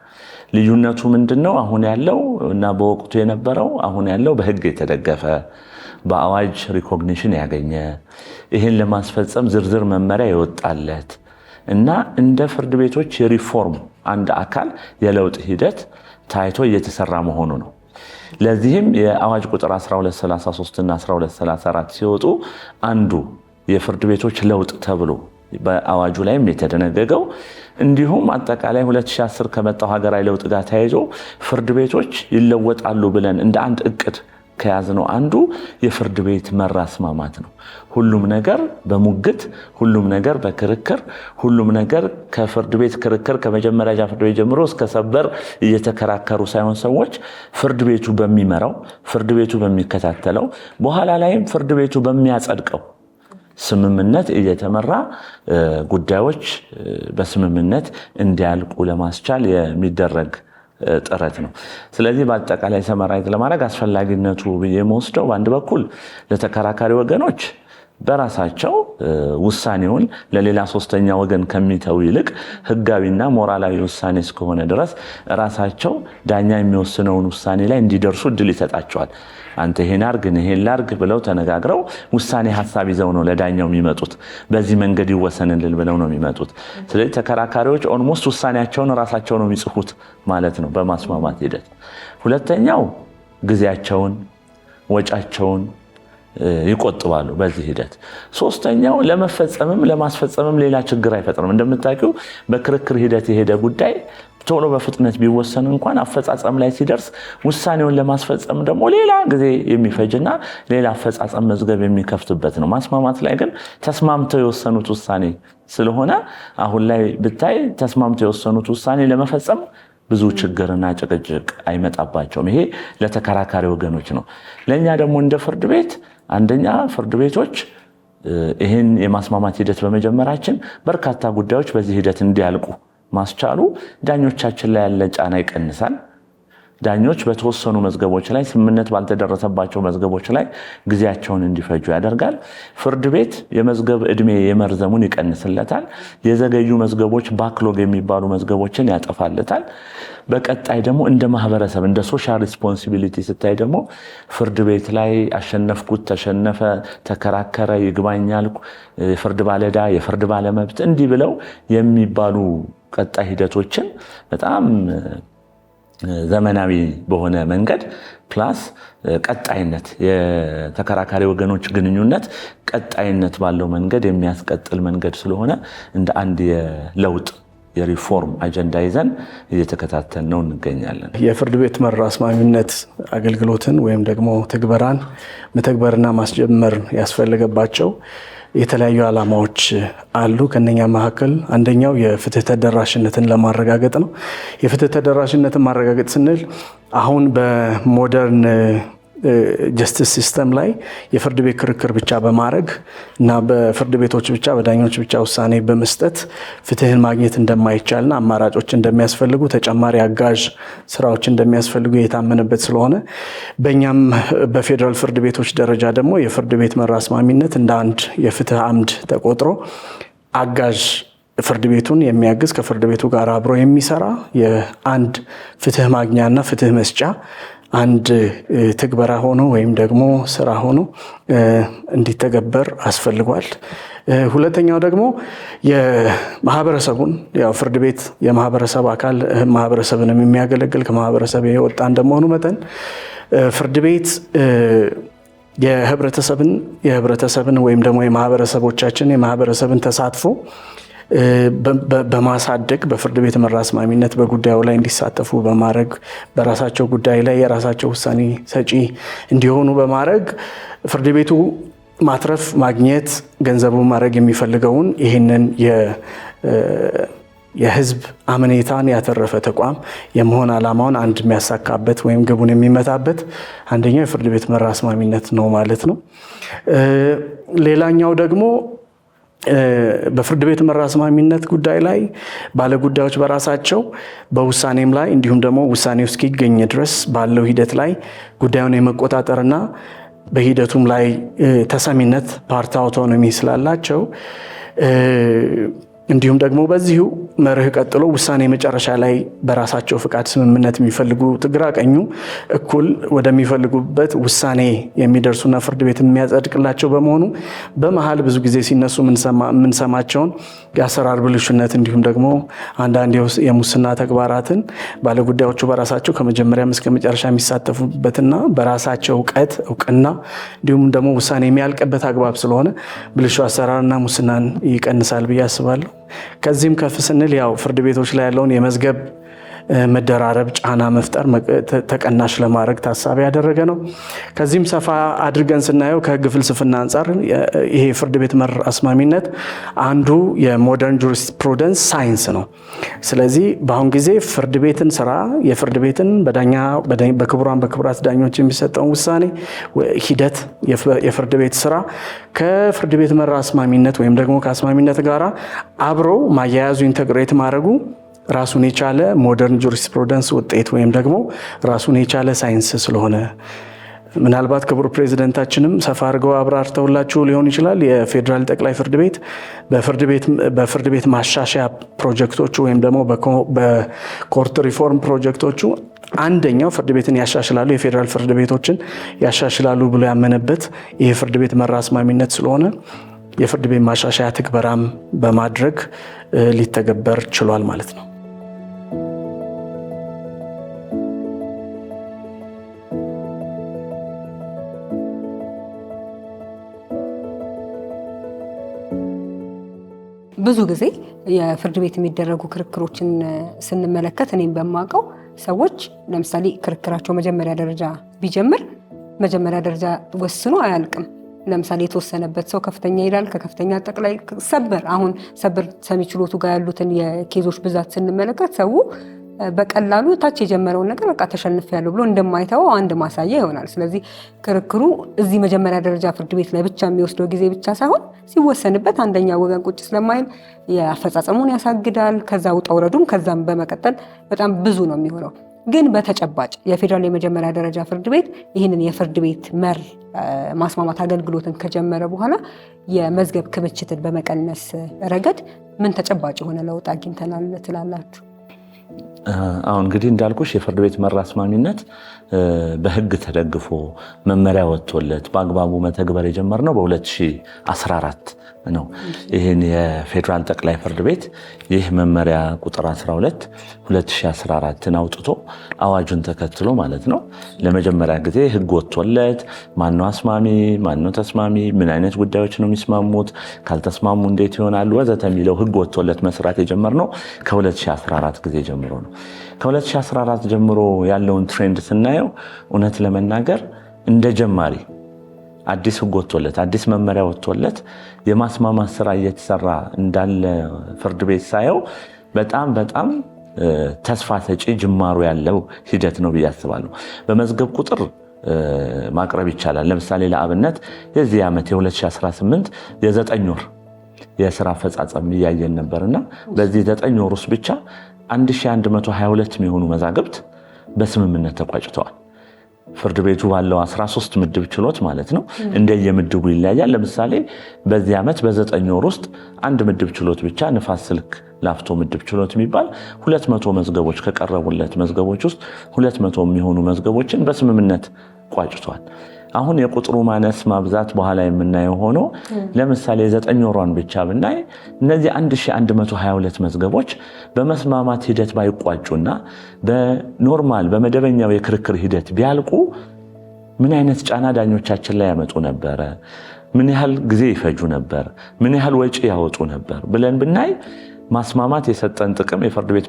ልዩነቱ ምንድነው? አሁን ያለው እና በወቅቱ የነበረው አሁን ያለው በሕግ የተደገፈ በአዋጅ ሪኮግኒሽን ያገኘ ይህን ለማስፈጸም ዝርዝር መመሪያ የወጣለት እና እንደ ፍርድ ቤቶች የሪፎርም አንድ አካል የለውጥ ሂደት ታይቶ እየተሰራ መሆኑ ነው። ለዚህም የአዋጅ ቁጥር 1233 እና 1234 ሲወጡ አንዱ የፍርድ ቤቶች ለውጥ ተብሎ በአዋጁ ላይም የተደነገገው። እንዲሁም አጠቃላይ 2010 ከመጣው ሀገራዊ ለውጥ ጋር ተያይዞ ፍርድ ቤቶች ይለወጣሉ ብለን እንደ አንድ እቅድ ከያዝነው አንዱ የፍርድ ቤት መር አስማማት ነው። ሁሉም ነገር በሙግት፣ ሁሉም ነገር በክርክር፣ ሁሉም ነገር ከፍርድ ቤት ክርክር ከመጀመሪያ ፍርድ ቤት ጀምሮ እስከ ሰበር እየተከራከሩ ሳይሆን ሰዎች ፍርድ ቤቱ በሚመራው፣ ፍርድ ቤቱ በሚከታተለው፣ በኋላ ላይም ፍርድ ቤቱ በሚያጸድቀው ስምምነት እየተመራ ጉዳዮች በስምምነት እንዲያልቁ ለማስቻል የሚደረግ ጥረት ነው። ስለዚህ በአጠቃላይ ሰመራይት ለማድረግ አስፈላጊነቱ ብዬ የምወስደው በአንድ በኩል ለተከራካሪ ወገኖች በራሳቸው ውሳኔውን ለሌላ ሶስተኛ ወገን ከሚተው ይልቅ ህጋዊና ሞራላዊ ውሳኔ እስከሆነ ድረስ ራሳቸው ዳኛ የሚወስነውን ውሳኔ ላይ እንዲደርሱ እድል ይሰጣቸዋል። አንተ ይሄን አርግ ይሄን ላርግ ብለው ተነጋግረው ውሳኔ ሐሳብ ይዘው ነው ለዳኛው የሚመጡት። በዚህ መንገድ ይወሰንልን ብለው ነው የሚመጡት። ስለዚህ ተከራካሪዎች ኦልሞስት ውሳኔያቸውን ራሳቸው ነው የሚጽፉት ማለት ነው በማስማማት ሂደት። ሁለተኛው ጊዜያቸውን፣ ወጫቸውን ይቆጥባሉ በዚህ ሂደት። ሶስተኛው ለመፈጸምም ለማስፈጸምም ሌላ ችግር አይፈጥርም። እንደምታውቁ በክርክር ሂደት የሄደ ጉዳይ ቶሎ በፍጥነት ቢወሰን እንኳን አፈጻጸም ላይ ሲደርስ ውሳኔውን ለማስፈጸም ደግሞ ሌላ ጊዜ የሚፈጅና ሌላ አፈጻጸም መዝገብ የሚከፍትበት ነው። ማስማማት ላይ ግን ተስማምተው የወሰኑት ውሳኔ ስለሆነ አሁን ላይ ብታይ ተስማምተው የወሰኑት ውሳኔ ለመፈጸም ብዙ ችግርና ጭቅጭቅ አይመጣባቸውም። ይሄ ለተከራካሪ ወገኖች ነው። ለኛ ደግሞ እንደ ፍርድ ቤት አንደኛ ፍርድ ቤቶች ይህን የማስማማት ሂደት በመጀመራችን በርካታ ጉዳዮች በዚህ ሂደት እንዲያልቁ ማስቻሉ ዳኞቻችን ላይ ያለ ጫና ይቀንሳል። ዳኞች በተወሰኑ መዝገቦች ላይ ስምምነት ባልተደረሰባቸው መዝገቦች ላይ ጊዜያቸውን እንዲፈጁ ያደርጋል። ፍርድ ቤት የመዝገብ ዕድሜ የመርዘሙን ይቀንስለታል። የዘገዩ መዝገቦች ባክሎግ የሚባሉ መዝገቦችን ያጠፋለታል። በቀጣይ ደግሞ እንደ ማህበረሰብ እንደ ሶሻል ሪስፖንሲቢሊቲ ስታይ ደግሞ ፍርድ ቤት ላይ አሸነፍኩት፣ ተሸነፈ፣ ተከራከረ፣ ይግባኝ አልኩ፣ የፍርድ ባለዕዳ፣ የፍርድ ባለመብት እንዲህ ብለው የሚባሉ ቀጣይ ሂደቶችን በጣም ዘመናዊ በሆነ መንገድ ፕላስ ቀጣይነት የተከራካሪ ወገኖች ግንኙነት ቀጣይነት ባለው መንገድ የሚያስቀጥል መንገድ ስለሆነ እንደ አንድ የለውጥ የሪፎርም አጀንዳ ይዘን እየተከታተልነው እንገኛለን። የፍርድ ቤት መር አስማሚነት አገልግሎትን ወይም ደግሞ ትግበራን መተግበርና ማስጀመር ያስፈልገባቸው የተለያዩ ዓላማዎች አሉ። ከነኛ መካከል አንደኛው የፍትህ ተደራሽነትን ለማረጋገጥ ነው። የፍትህ ተደራሽነትን ማረጋገጥ ስንል አሁን በሞደርን ጀስቲስ ሲስተም ላይ የፍርድ ቤት ክርክር ብቻ በማድረግ እና በፍርድ ቤቶች ብቻ በዳኞች ብቻ ውሳኔ በመስጠት ፍትህን ማግኘት እንደማይቻልና አማራጮች እንደሚያስፈልጉ ተጨማሪ አጋዥ ስራዎች እንደሚያስፈልጉ የታመነበት ስለሆነ በእኛም በፌዴራል ፍርድ ቤቶች ደረጃ ደግሞ የፍርድ ቤት መር አስማሚነት እንደ አንድ የፍትህ አምድ ተቆጥሮ አጋዥ ፍርድ ቤቱን የሚያግዝ ከፍርድ ቤቱ ጋር አብሮ የሚሰራ የአንድ ፍትህ ማግኛና ፍትህ መስጫ አንድ ትግበራ ሆኖ ወይም ደግሞ ስራ ሆኖ እንዲተገበር አስፈልጓል። ሁለተኛው ደግሞ የማህበረሰቡን ያው ፍርድ ቤት የማህበረሰብ አካል ማህበረሰብንም የሚያገለግል ከማህበረሰብ የወጣ እንደመሆኑ መጠን ፍርድ ቤት የህብረተሰብን ወይም ደግሞ የማህበረሰብን ተሳትፎ በማሳደግ በፍርድ ቤት መር አስማሚነት በጉዳዩ ላይ እንዲሳተፉ በማድረግ በራሳቸው ጉዳይ ላይ የራሳቸው ውሳኔ ሰጪ እንዲሆኑ በማድረግ ፍርድ ቤቱ ማትረፍ ማግኘት ገንዘቡ ማድረግ የሚፈልገውን ይህንን የህዝብ አመኔታን ያተረፈ ተቋም የመሆን ዓላማውን አንድ የሚያሳካበት ወይም ግቡን የሚመታበት አንደኛው የፍርድ ቤት መር አስማሚነት ነው ማለት ነው። ሌላኛው ደግሞ በፍርድ ቤት መር አስማሚነት ጉዳይ ላይ ባለጉዳዮች በራሳቸው በውሳኔም ላይ እንዲሁም ደግሞ ውሳኔው እስኪገኝ ድረስ ባለው ሂደት ላይ ጉዳዩን የመቆጣጠርና በሂደቱም ላይ ተሰሚነት ፓርት አውቶኖሚ ስላላቸው እንዲሁም ደግሞ በዚሁ መርህ ቀጥሎ ውሳኔ መጨረሻ ላይ በራሳቸው ፍቃድ ስምምነት የሚፈልጉት ግራ ቀኙ እኩል ወደሚፈልጉበት ውሳኔ የሚደርሱና ፍርድ ቤት የሚያጸድቅላቸው በመሆኑ በመሀል ብዙ ጊዜ ሲነሱ የምንሰማቸውን የአሰራር ብልሹነት እንዲሁም ደግሞ አንዳንድ የሙስና ተግባራትን ባለጉዳዮቹ በራሳቸው ከመጀመሪያም እስከ መጨረሻ የሚሳተፉበትና በራሳቸው እውቅና እንዲሁም ደግሞ ውሳኔ የሚያልቅበት አግባብ ስለሆነ ብልሹ አሰራርና ሙስናን ይቀንሳል ብዬ አስባለሁ። ከዚህም ከፍ ስንል ያው ፍርድ ቤቶች ላይ ያለውን የመዝገብ መደራረብ ጫና መፍጠር ተቀናሽ ለማድረግ ታሳቢ ያደረገ ነው። ከዚህም ሰፋ አድርገን ስናየው ከህግ ፍልስፍና አንጻር ይሄ ፍርድ ቤት መር አስማሚነት አንዱ የሞደርን ጁሪስፕሩደንስ ሳይንስ ነው። ስለዚህ በአሁን ጊዜ ፍርድ ቤትን ስራ የፍርድ ቤትን በክቡራት ዳኞች የሚሰጠውን ውሳኔ ሂደት የፍርድ ቤት ስራ ከፍርድ ቤት መር አስማሚነት ወይም ደግሞ ከአስማሚነት ጋራ አብሮ ማያያዙ ኢንተግሬት ማድረጉ ራሱን የቻለ ሞደርን ጁሪስፕሩደንስ ውጤት ወይም ደግሞ ራሱን የቻለ ሳይንስ ስለሆነ ምናልባት ክቡር ፕሬዚደንታችንም ሰፋ አድርገው አብራርተውላችሁ ሊሆን ይችላል። የፌዴራል ጠቅላይ ፍርድ ቤት በፍርድ ቤት ማሻሻያ ፕሮጀክቶቹ ወይም ደግሞ በኮርት ሪፎርም ፕሮጀክቶቹ አንደኛው ፍርድ ቤትን ያሻሽላሉ፣ የፌዴራል ፍርድ ቤቶችን ያሻሽላሉ ብሎ ያመነበት ይህ ፍርድ ቤት መር አስማሚነት ስለሆነ የፍርድ ቤት ማሻሻያ ትግበራም በማድረግ ሊተገበር ችሏል ማለት ነው። ብዙ ጊዜ የፍርድ ቤት የሚደረጉ ክርክሮችን ስንመለከት እኔም በማውቀው ሰዎች ለምሳሌ ክርክራቸው መጀመሪያ ደረጃ ቢጀምር መጀመሪያ ደረጃ ወስኖ አያልቅም። ለምሳሌ የተወሰነበት ሰው ከፍተኛ ይላል፣ ከከፍተኛ ጠቅላይ ሰበር። አሁን ሰበር ሰሚ ችሎቱ ጋር ያሉትን የኬዞች ብዛት ስንመለከት ሰው በቀላሉ ታች የጀመረውን ነገር በቃ ተሸንፌያለሁ ብሎ እንደማይተወው አንድ ማሳያ ይሆናል። ስለዚህ ክርክሩ እዚህ መጀመሪያ ደረጃ ፍርድ ቤት ላይ ብቻ የሚወስደው ጊዜ ብቻ ሳይሆን ሲወሰንበት አንደኛ ወገን ቁጭ ስለማይል የአፈጻጸሙን ያሳግዳል። ከዛ ውጣ ውረዱም ከዛም በመቀጠል በጣም ብዙ ነው የሚሆነው። ግን በተጨባጭ የፌዴራል የመጀመሪያ ደረጃ ፍርድ ቤት ይህንን የፍርድ ቤት መር ማስማማት አገልግሎትን ከጀመረ በኋላ የመዝገብ ክምችትን በመቀነስ ረገድ ምን ተጨባጭ የሆነ ለውጥ አግኝተናል ትላላችሁ? አሁን እንግዲህ እንዳልኩሽ የፍርድ ቤት መር አስማሚነት በህግ ተደግፎ መመሪያ ወጥቶለት በአግባቡ መተግበር የጀመርነው በ2014 ነው። ይህን የፌዴራል ጠቅላይ ፍርድ ቤት ይህ መመሪያ ቁጥር 12 2014ን አውጥቶ አዋጁን ተከትሎ ማለት ነው ለመጀመሪያ ጊዜ ህግ ወጥቶለት ማነው አስማሚ፣ ማነው ተስማሚ፣ ምን አይነት ጉዳዮች ነው የሚስማሙት፣ ካልተስማሙ እንዴት ይሆናሉ ወዘተ የሚለው ህግ ወጥቶለት መስራት የጀመርነው ከ2014 ጊዜ ጀምሮ ነው። ከ2014 ጀምሮ ያለውን ትሬንድ ስናየው እውነት ለመናገር እንደ ጀማሪ አዲስ ህግ ወጥቶለት አዲስ መመሪያ ወጥቶለት የማስማማት ስራ እየተሰራ እንዳለ ፍርድ ቤት ሳየው በጣም ተስፋ ሰጪ ጅማሩ ያለው ሂደት ነው ብዬ አስባለሁ። በመዝገብ ቁጥር ማቅረብ ይቻላል። ለምሳሌ ለአብነት የዚህ ዓመት የ2018 የ9 ወር የስራ አፈጻጸም እያየን ነበርና በዚህ 9 ወር ውስጥ ብቻ 1122 የሚሆኑ መዛግብት በስምምነት ተቋጭተዋል። ፍርድ ቤቱ ባለው 13 ምድብ ችሎት ማለት ነው። እንደየምድቡ ይለያያል። ለምሳሌ በዚህ ዓመት በ9 ወር ውስጥ አንድ ምድብ ችሎት ብቻ ንፋስ ስልክ ላፍቶ ምድብ ችሎት የሚባል 200 መዝገቦች ከቀረቡለት መዝገቦች ውስጥ 200 የሚሆኑ መዝገቦችን በስምምነት ቋጭቷል። አሁን የቁጥሩ ማነስ ማብዛት በኋላ የምናየው ሆኖ ለምሳሌ 9 ወሯን ብቻ ብናይ እነዚህ 1122 መዝገቦች በመስማማት ሂደት ባይቋጩና በኖርማል በመደበኛው የክርክር ሂደት ቢያልቁ ምን አይነት ጫና ዳኞቻችን ላይ ያመጡ ነበረ፣ ምን ያህል ጊዜ ይፈጁ ነበር፣ ምን ያህል ወጪ ያወጡ ነበር ብለን ብናይ ማስማማት የሰጠን ጥቅም የፍርድ ቤት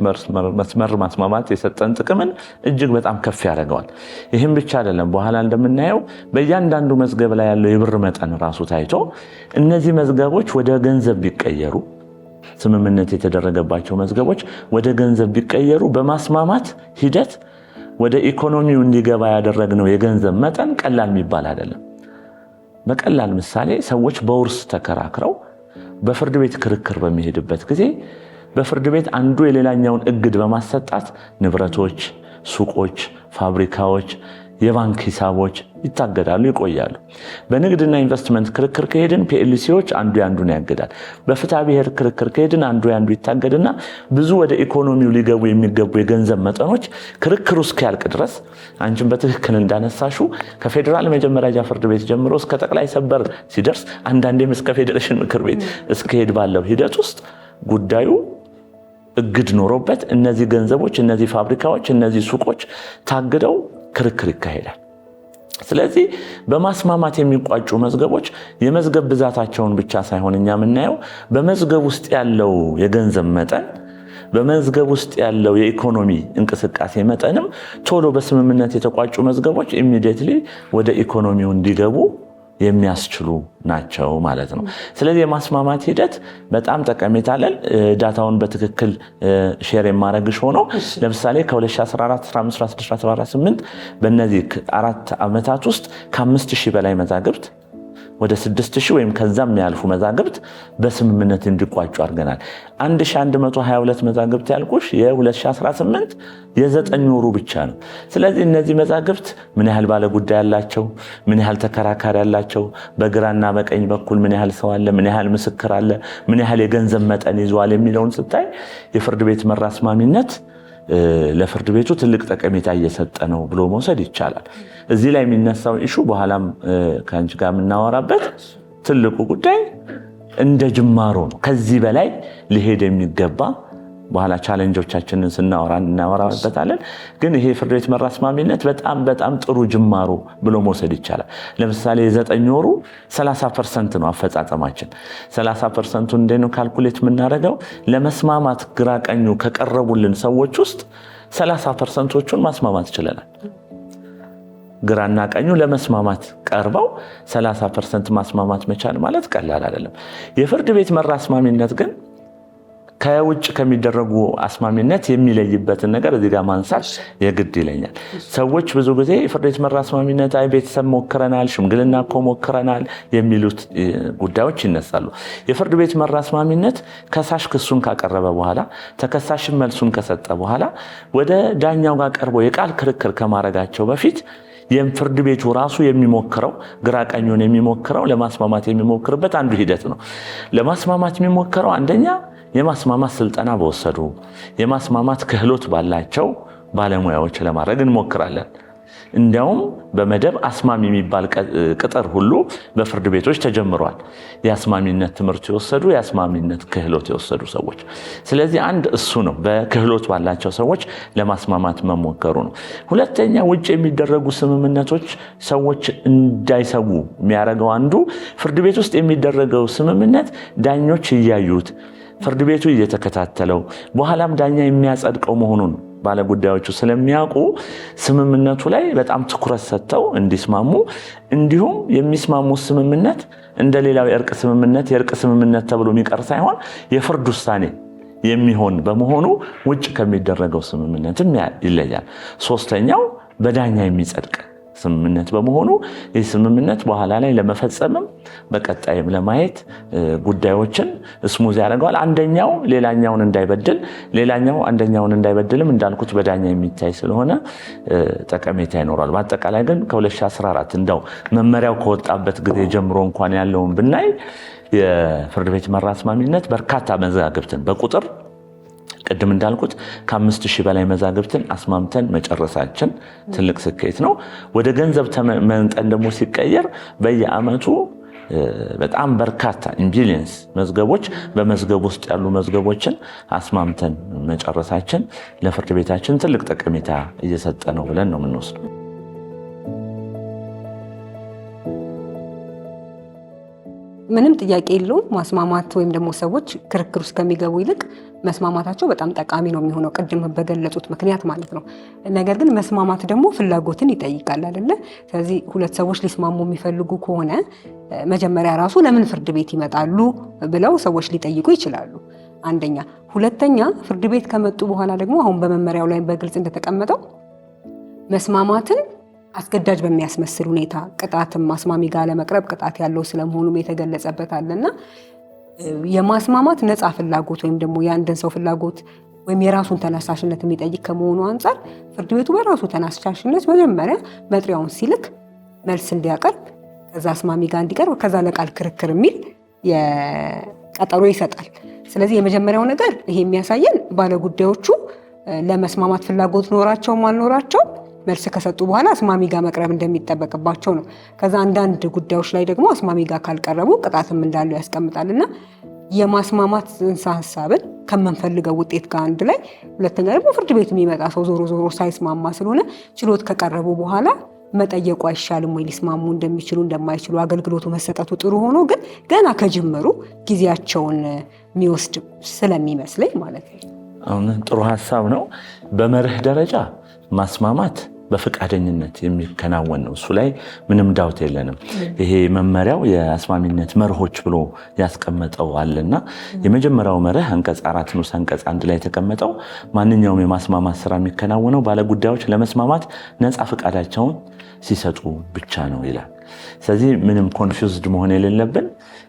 መስመር ማስማማት የሰጠን ጥቅምን እጅግ በጣም ከፍ ያደርገዋል። ይህም ብቻ አይደለም። በኋላ እንደምናየው በእያንዳንዱ መዝገብ ላይ ያለው የብር መጠን ራሱ ታይቶ እነዚህ መዝገቦች ወደ ገንዘብ ቢቀየሩ ስምምነት የተደረገባቸው መዝገቦች ወደ ገንዘብ ቢቀየሩ በማስማማት ሂደት ወደ ኢኮኖሚው እንዲገባ ያደረግነው የገንዘብ መጠን ቀላል የሚባል አይደለም። በቀላል ምሳሌ ሰዎች በውርስ ተከራክረው በፍርድ ቤት ክርክር በሚሄድበት ጊዜ በፍርድ ቤት አንዱ የሌላኛውን እግድ በማሰጣት ንብረቶች፣ ሱቆች፣ ፋብሪካዎች፣ የባንክ ሂሳቦች ይታገዳሉ፣ ይቆያሉ። በንግድና ኢንቨስትመንት ክርክር ከሄድን ፒኤልሲዎች አንዱ ያንዱን ያገዳል። በፍትሐ ብሔር ክርክር ከሄድን አንዱ ያንዱ ይታገድና ብዙ ወደ ኢኮኖሚው ሊገቡ የሚገቡ የገንዘብ መጠኖች ክርክሩ እስኪያልቅ ድረስ አንቺን በትክክል እንዳነሳሹ ከፌዴራል መጀመሪያ ፍርድ ቤት ጀምሮ እስከ ጠቅላይ ሰበር ሲደርስ አንዳንዴም እስከ ፌዴሬሽን ምክር ቤት እስከሄድ ባለው ሂደት ውስጥ ጉዳዩ እግድ ኖሮበት እነዚህ ገንዘቦች፣ እነዚህ ፋብሪካዎች፣ እነዚህ ሱቆች ታግደው ክርክር ይካሄዳል። ስለዚህ በማስማማት የሚቋጩ መዝገቦች የመዝገብ ብዛታቸውን ብቻ ሳይሆን እኛ የምናየው በመዝገብ ውስጥ ያለው የገንዘብ መጠን፣ በመዝገብ ውስጥ ያለው የኢኮኖሚ እንቅስቃሴ መጠንም ቶሎ በስምምነት የተቋጩ መዝገቦች ኢሚዲየትሊ ወደ ኢኮኖሚው እንዲገቡ የሚያስችሉ ናቸው ማለት ነው። ስለዚህ የማስማማት ሂደት በጣም ጠቀሜታ አለን። ዳታውን በትክክል ሼር የማረግሽ ሆኖ ለምሳሌ ከ2014 15 16 17 18 በእነዚህ 4 ዓመታት ውስጥ ከ5000 በላይ መዛግብት ወደ 6000 ወይም ከዛም ያልፉ መዛግብት በስምምነት እንዲቋጩ አድርገናል። 1122 መዛግብት ያልኩሽ የ2018 የ9 ወሩ ብቻ ነው። ስለዚህ እነዚህ መዛግብት ምን ያህል ባለ ጉዳይ ያላቸው፣ ምን ያህል ተከራካሪ ያላቸው፣ በግራና በቀኝ በኩል ምን ያህል ሰው አለ፣ ምን ያህል ምስክር አለ፣ ምን ያህል የገንዘብ መጠን ይዟል የሚለውን ስታይ የፍርድ ቤት መር አስማሚነት ለፍርድ ቤቱ ትልቅ ጠቀሜታ እየሰጠ ነው ብሎ መውሰድ ይቻላል። እዚህ ላይ የሚነሳው ኢሹ በኋላም ከአንቺ ጋር የምናወራበት ትልቁ ጉዳይ እንደ ጅማሮ ነው። ከዚህ በላይ ሊሄድ የሚገባ በኋላ ቻሌንጆቻችንን ስናወራ እናወራበታለን። ግን ይሄ ፍርድ ቤት መር አስማሚነት በጣም ጥሩ ጅማሮ ብሎ መውሰድ ይቻላል። ለምሳሌ የ9 ወሩ 30% ነው አፈጻጸማችን። 30% እንዴት ነው ካልኩሌት የምናደርገው? ለመስማማት ግራ ቀኙ ከቀረቡልን ሰዎች ውስጥ 30%ዎቹን ማስማማት ይችላል። ግራና ቀኙ ለመስማማት ቀርበው 30% ማስማማት መቻል ማለት ቀላል አይደለም። የፍርድ ቤት መር አስማሚነት ግን ከውጭ ከሚደረጉ አስማሚነት የሚለይበትን ነገር እዚህ ጋር ማንሳት የግድ ይለኛል። ሰዎች ብዙ ጊዜ ፍርድ ቤት መር አስማሚነት አይ ቤተሰብ ሞክረናል፣ ሽምግልና እኮ ሞክረናል የሚሉት ጉዳዮች ይነሳሉ። የፍርድ ቤት መር አስማሚነት ከሳሽ ክሱን ካቀረበ በኋላ ተከሳሽም መልሱን ከሰጠ በኋላ ወደ ዳኛው ጋር ቀርበው የቃል ክርክር ከማድረጋቸው በፊት የፍርድ ቤቱ ራሱ የሚሞክረው ግራ ቀኙን የሚሞክረው ለማስማማት የሚሞክርበት አንዱ ሂደት ነው። ለማስማማት የሚሞክረው አንደኛ የማስማማት ስልጠና በወሰዱ የማስማማት ክህሎት ባላቸው ባለሙያዎች ለማድረግ እንሞክራለን። እንዲያውም በመደብ አስማሚ የሚባል ቅጥር ሁሉ በፍርድ ቤቶች ተጀምሯል። የአስማሚነት ትምህርት የወሰዱ የአስማሚነት ክህሎት የወሰዱ ሰዎች። ስለዚህ አንድ እሱ ነው፣ በክህሎት ባላቸው ሰዎች ለማስማማት መሞከሩ ነው። ሁለተኛ ውጭ የሚደረጉ ስምምነቶች ሰዎች እንዳይሰቡ የሚያደርገው አንዱ ፍርድ ቤት ውስጥ የሚደረገው ስምምነት ዳኞች እያዩት ፍርድ ቤቱ እየተከታተለው በኋላም ዳኛ የሚያጸድቀው መሆኑን ባለጉዳዮቹ ስለሚያውቁ ስምምነቱ ላይ በጣም ትኩረት ሰጥተው እንዲስማሙ፣ እንዲሁም የሚስማሙት ስምምነት እንደሌላው የእርቅ ስምምነት ተብሎ የሚቀር ሳይሆን የፍርድ ውሳኔ የሚሆን በመሆኑ ውጭ ከሚደረገው ስምምነትም ይለያል። ሶስተኛው በዳኛ የሚጸድቅ ስምምነት በመሆኑ ይህ ስምምነት በኋላ ላይ ለመፈጸምም በቀጣይም ለማየት ጉዳዮችን ስሙዝ ያደርገዋል። አንደኛው ሌላኛውን እንዳይበድል፣ ሌላኛው አንደኛውን እንዳይበድልም እንዳልኩት በዳኛ የሚታይ ስለሆነ ጠቀሜታ ይኖራል። በአጠቃላይ ግን ከ2014 እንደው መመሪያው ከወጣበት ጊዜ ጀምሮ እንኳን ያለውን ብናይ የፍርድ ቤት መር አስማሚነት በርካታ መዛግብትን በቁጥር ቅድም እንዳልኩት ከ5000 በላይ መዛግብትን አስማምተን መጨረሳችን ትልቅ ስኬት ነው። ወደ ገንዘብ መጠን ደግሞ ሲቀየር በየዓመቱ በጣም በርካታ ኢንቢሊየንስ መዝገቦች በመዝገብ ውስጥ ያሉ መዝገቦችን አስማምተን መጨረሳችን ለፍርድ ቤታችን ትልቅ ጠቀሜታ እየሰጠ ነው ብለን ነው የምንወስደው። ምንም ጥያቄ የለውም። ማስማማት ወይም ደግሞ ሰዎች ክርክር ውስጥ ከሚገቡ ይልቅ መስማማታቸው በጣም ጠቃሚ ነው የሚሆነው፣ ቅድም በገለጹት ምክንያት ማለት ነው። ነገር ግን መስማማት ደግሞ ፍላጎትን ይጠይቃል አይደለ? ስለዚህ ሁለት ሰዎች ሊስማሙ የሚፈልጉ ከሆነ መጀመሪያ ራሱ ለምን ፍርድ ቤት ይመጣሉ ብለው ሰዎች ሊጠይቁ ይችላሉ። አንደኛ። ሁለተኛ ፍርድ ቤት ከመጡ በኋላ ደግሞ አሁን በመመሪያው ላይ በግልጽ እንደተቀመጠው መስማማትን አስገዳጅ በሚያስመስል ሁኔታ ቅጣትም አስማሚ ጋር ለመቅረብ ቅጣት ያለው ስለመሆኑም የተገለጸበት አለና የማስማማት ነፃ ፍላጎት ወይም ደግሞ የአንድን ሰው ፍላጎት ወይም የራሱን ተነሳሽነት የሚጠይቅ ከመሆኑ አንጻር ፍርድ ቤቱ በራሱ ተነሳሽነት መጀመሪያ መጥሪያውን ሲልክ መልስ እንዲያቀርብ ከዛ አስማሚ ጋር እንዲቀርብ ከዛ ለቃል ክርክር የሚል ቀጠሮ ይሰጣል። ስለዚህ የመጀመሪያው ነገር ይሄ የሚያሳየን ባለጉዳዮቹ ለመስማማት ፍላጎት ኖራቸውም አልኖራቸው መልስ ከሰጡ በኋላ አስማሚ ጋር መቅረብ እንደሚጠበቅባቸው ነው። ከዛ አንዳንድ ጉዳዮች ላይ ደግሞ አስማሚ ጋር ካልቀረቡ ቅጣትም እንዳለው ያስቀምጣልና የማስማማት ጽንሰ ሀሳብን ከምንፈልገው ውጤት ጋር አንድ ላይ፣ ሁለተኛ ደግሞ ፍርድ ቤት የሚመጣ ሰው ዞሮ ዞሮ ሳይስማማ ስለሆነ ችሎት ከቀረቡ በኋላ መጠየቁ አይሻልም ወይ? ሊስማሙ እንደሚችሉ እንደማይችሉ አገልግሎቱ መሰጠቱ ጥሩ ሆኖ ግን ገና ከጅምሩ ጊዜያቸውን የሚወስድ ስለሚመስለኝ ማለት ነው። አሁን ጥሩ ሀሳብ ነው። በመርህ ደረጃ ማስማማት በፈቃደኝነት የሚከናወን ነው። እሱ ላይ ምንም ዳውት የለንም። ይሄ መመሪያው የአስማሚነት መርሆች ብሎ ያስቀመጠው አለና የመጀመሪያው መርህ አንቀጽ 4 ንዑስ አንቀጽ 1 ላይ የተቀመጠው ማንኛውም የማስማማት ስራ የሚከናወነው ባለጉዳዮች ለመስማማት ነፃ ፈቃዳቸውን ሲሰጡ ብቻ ነው ይላል። ስለዚህ ምንም ኮንፊውዝድ መሆን የሌለብን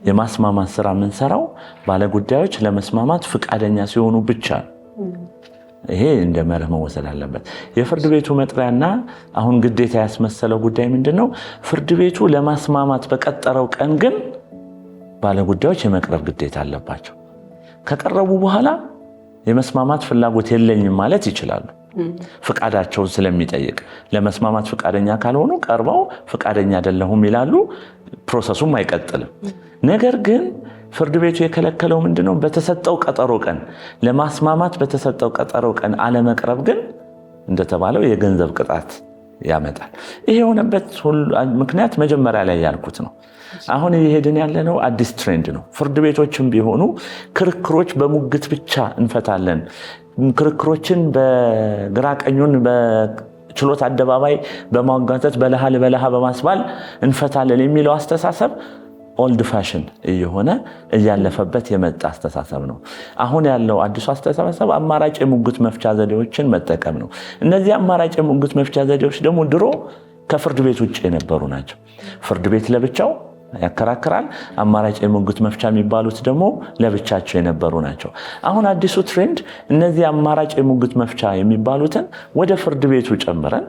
የማስማማት ስራ የምንሰራው ባለጉዳዮች ለመስማማት ፈቃደኛ ሲሆኑ ብቻ ነው። ይሄ እንደ መርህ መወሰድ አለበት። የፍርድ ቤቱ መጥሪያና አሁን ግዴታ ያስመሰለው ጉዳይ ምንድነው? ፍርድ ቤቱ ለማስማማት በቀጠረው ቀን ግን ባለጉዳዮች የመቅረብ ግዴታ አለባቸው። ከቀረቡ በኋላ የመስማማት ፍላጎት የለኝም ማለት ይችላሉ። ፍቃዳቸውን ስለሚጠይቅ ለመስማማት ፍቃደኛ ካልሆኑ ቀርበው ፍቃደኛ አይደለሁም ይላሉ። ፕሮሰሱም አይቀጥልም። ነገር ግን ፍርድ ቤቱ የከለከለው ምንድነው? በተሰጠው ቀጠሮ ቀን ለማስማማት በተሰጠው ቀጠሮ ቀን አለመቅረብ ግን እንደተባለው የገንዘብ ቅጣት ያመጣል። ይሄ የሆነበት ምክንያት መጀመሪያ ላይ ያልኩት ነው። አሁን እየሄድን ያለነው አዲስ ትሬንድ ነው። ፍርድ ቤቶችም ቢሆኑ ክርክሮች በሙግት ብቻ እንፈታለን፣ ክርክሮችን በግራ ቀኙን በችሎት አደባባይ በማጋተት በለሃ በማስባል እንፈታለን የሚለው አስተሳሰብ ኦልድ ፋሽን እየሆነ እያለፈበት የመጣ አስተሳሰብ ነው። አሁን ያለው አዲሱ አስተሳሰብ አማራጭ የሙግት መፍቻ ዘዴዎችን መጠቀም ነው። እነዚህ አማራጭ የሙግት መፍቻ ዘዴዎች ደግሞ ድሮ ከፍርድ ቤት ውጭ የነበሩ ናቸው። ፍርድ ቤት ለብቻው ያከራክራል። አማራጭ የሙግት መፍቻ የሚባሉት ደግሞ ለብቻቸው የነበሩ ናቸው። አሁን አዲሱ ትሬንድ እነዚህ አማራጭ የሙግት መፍቻ የሚባሉትን ወደ ፍርድ ቤቱ ጨምረን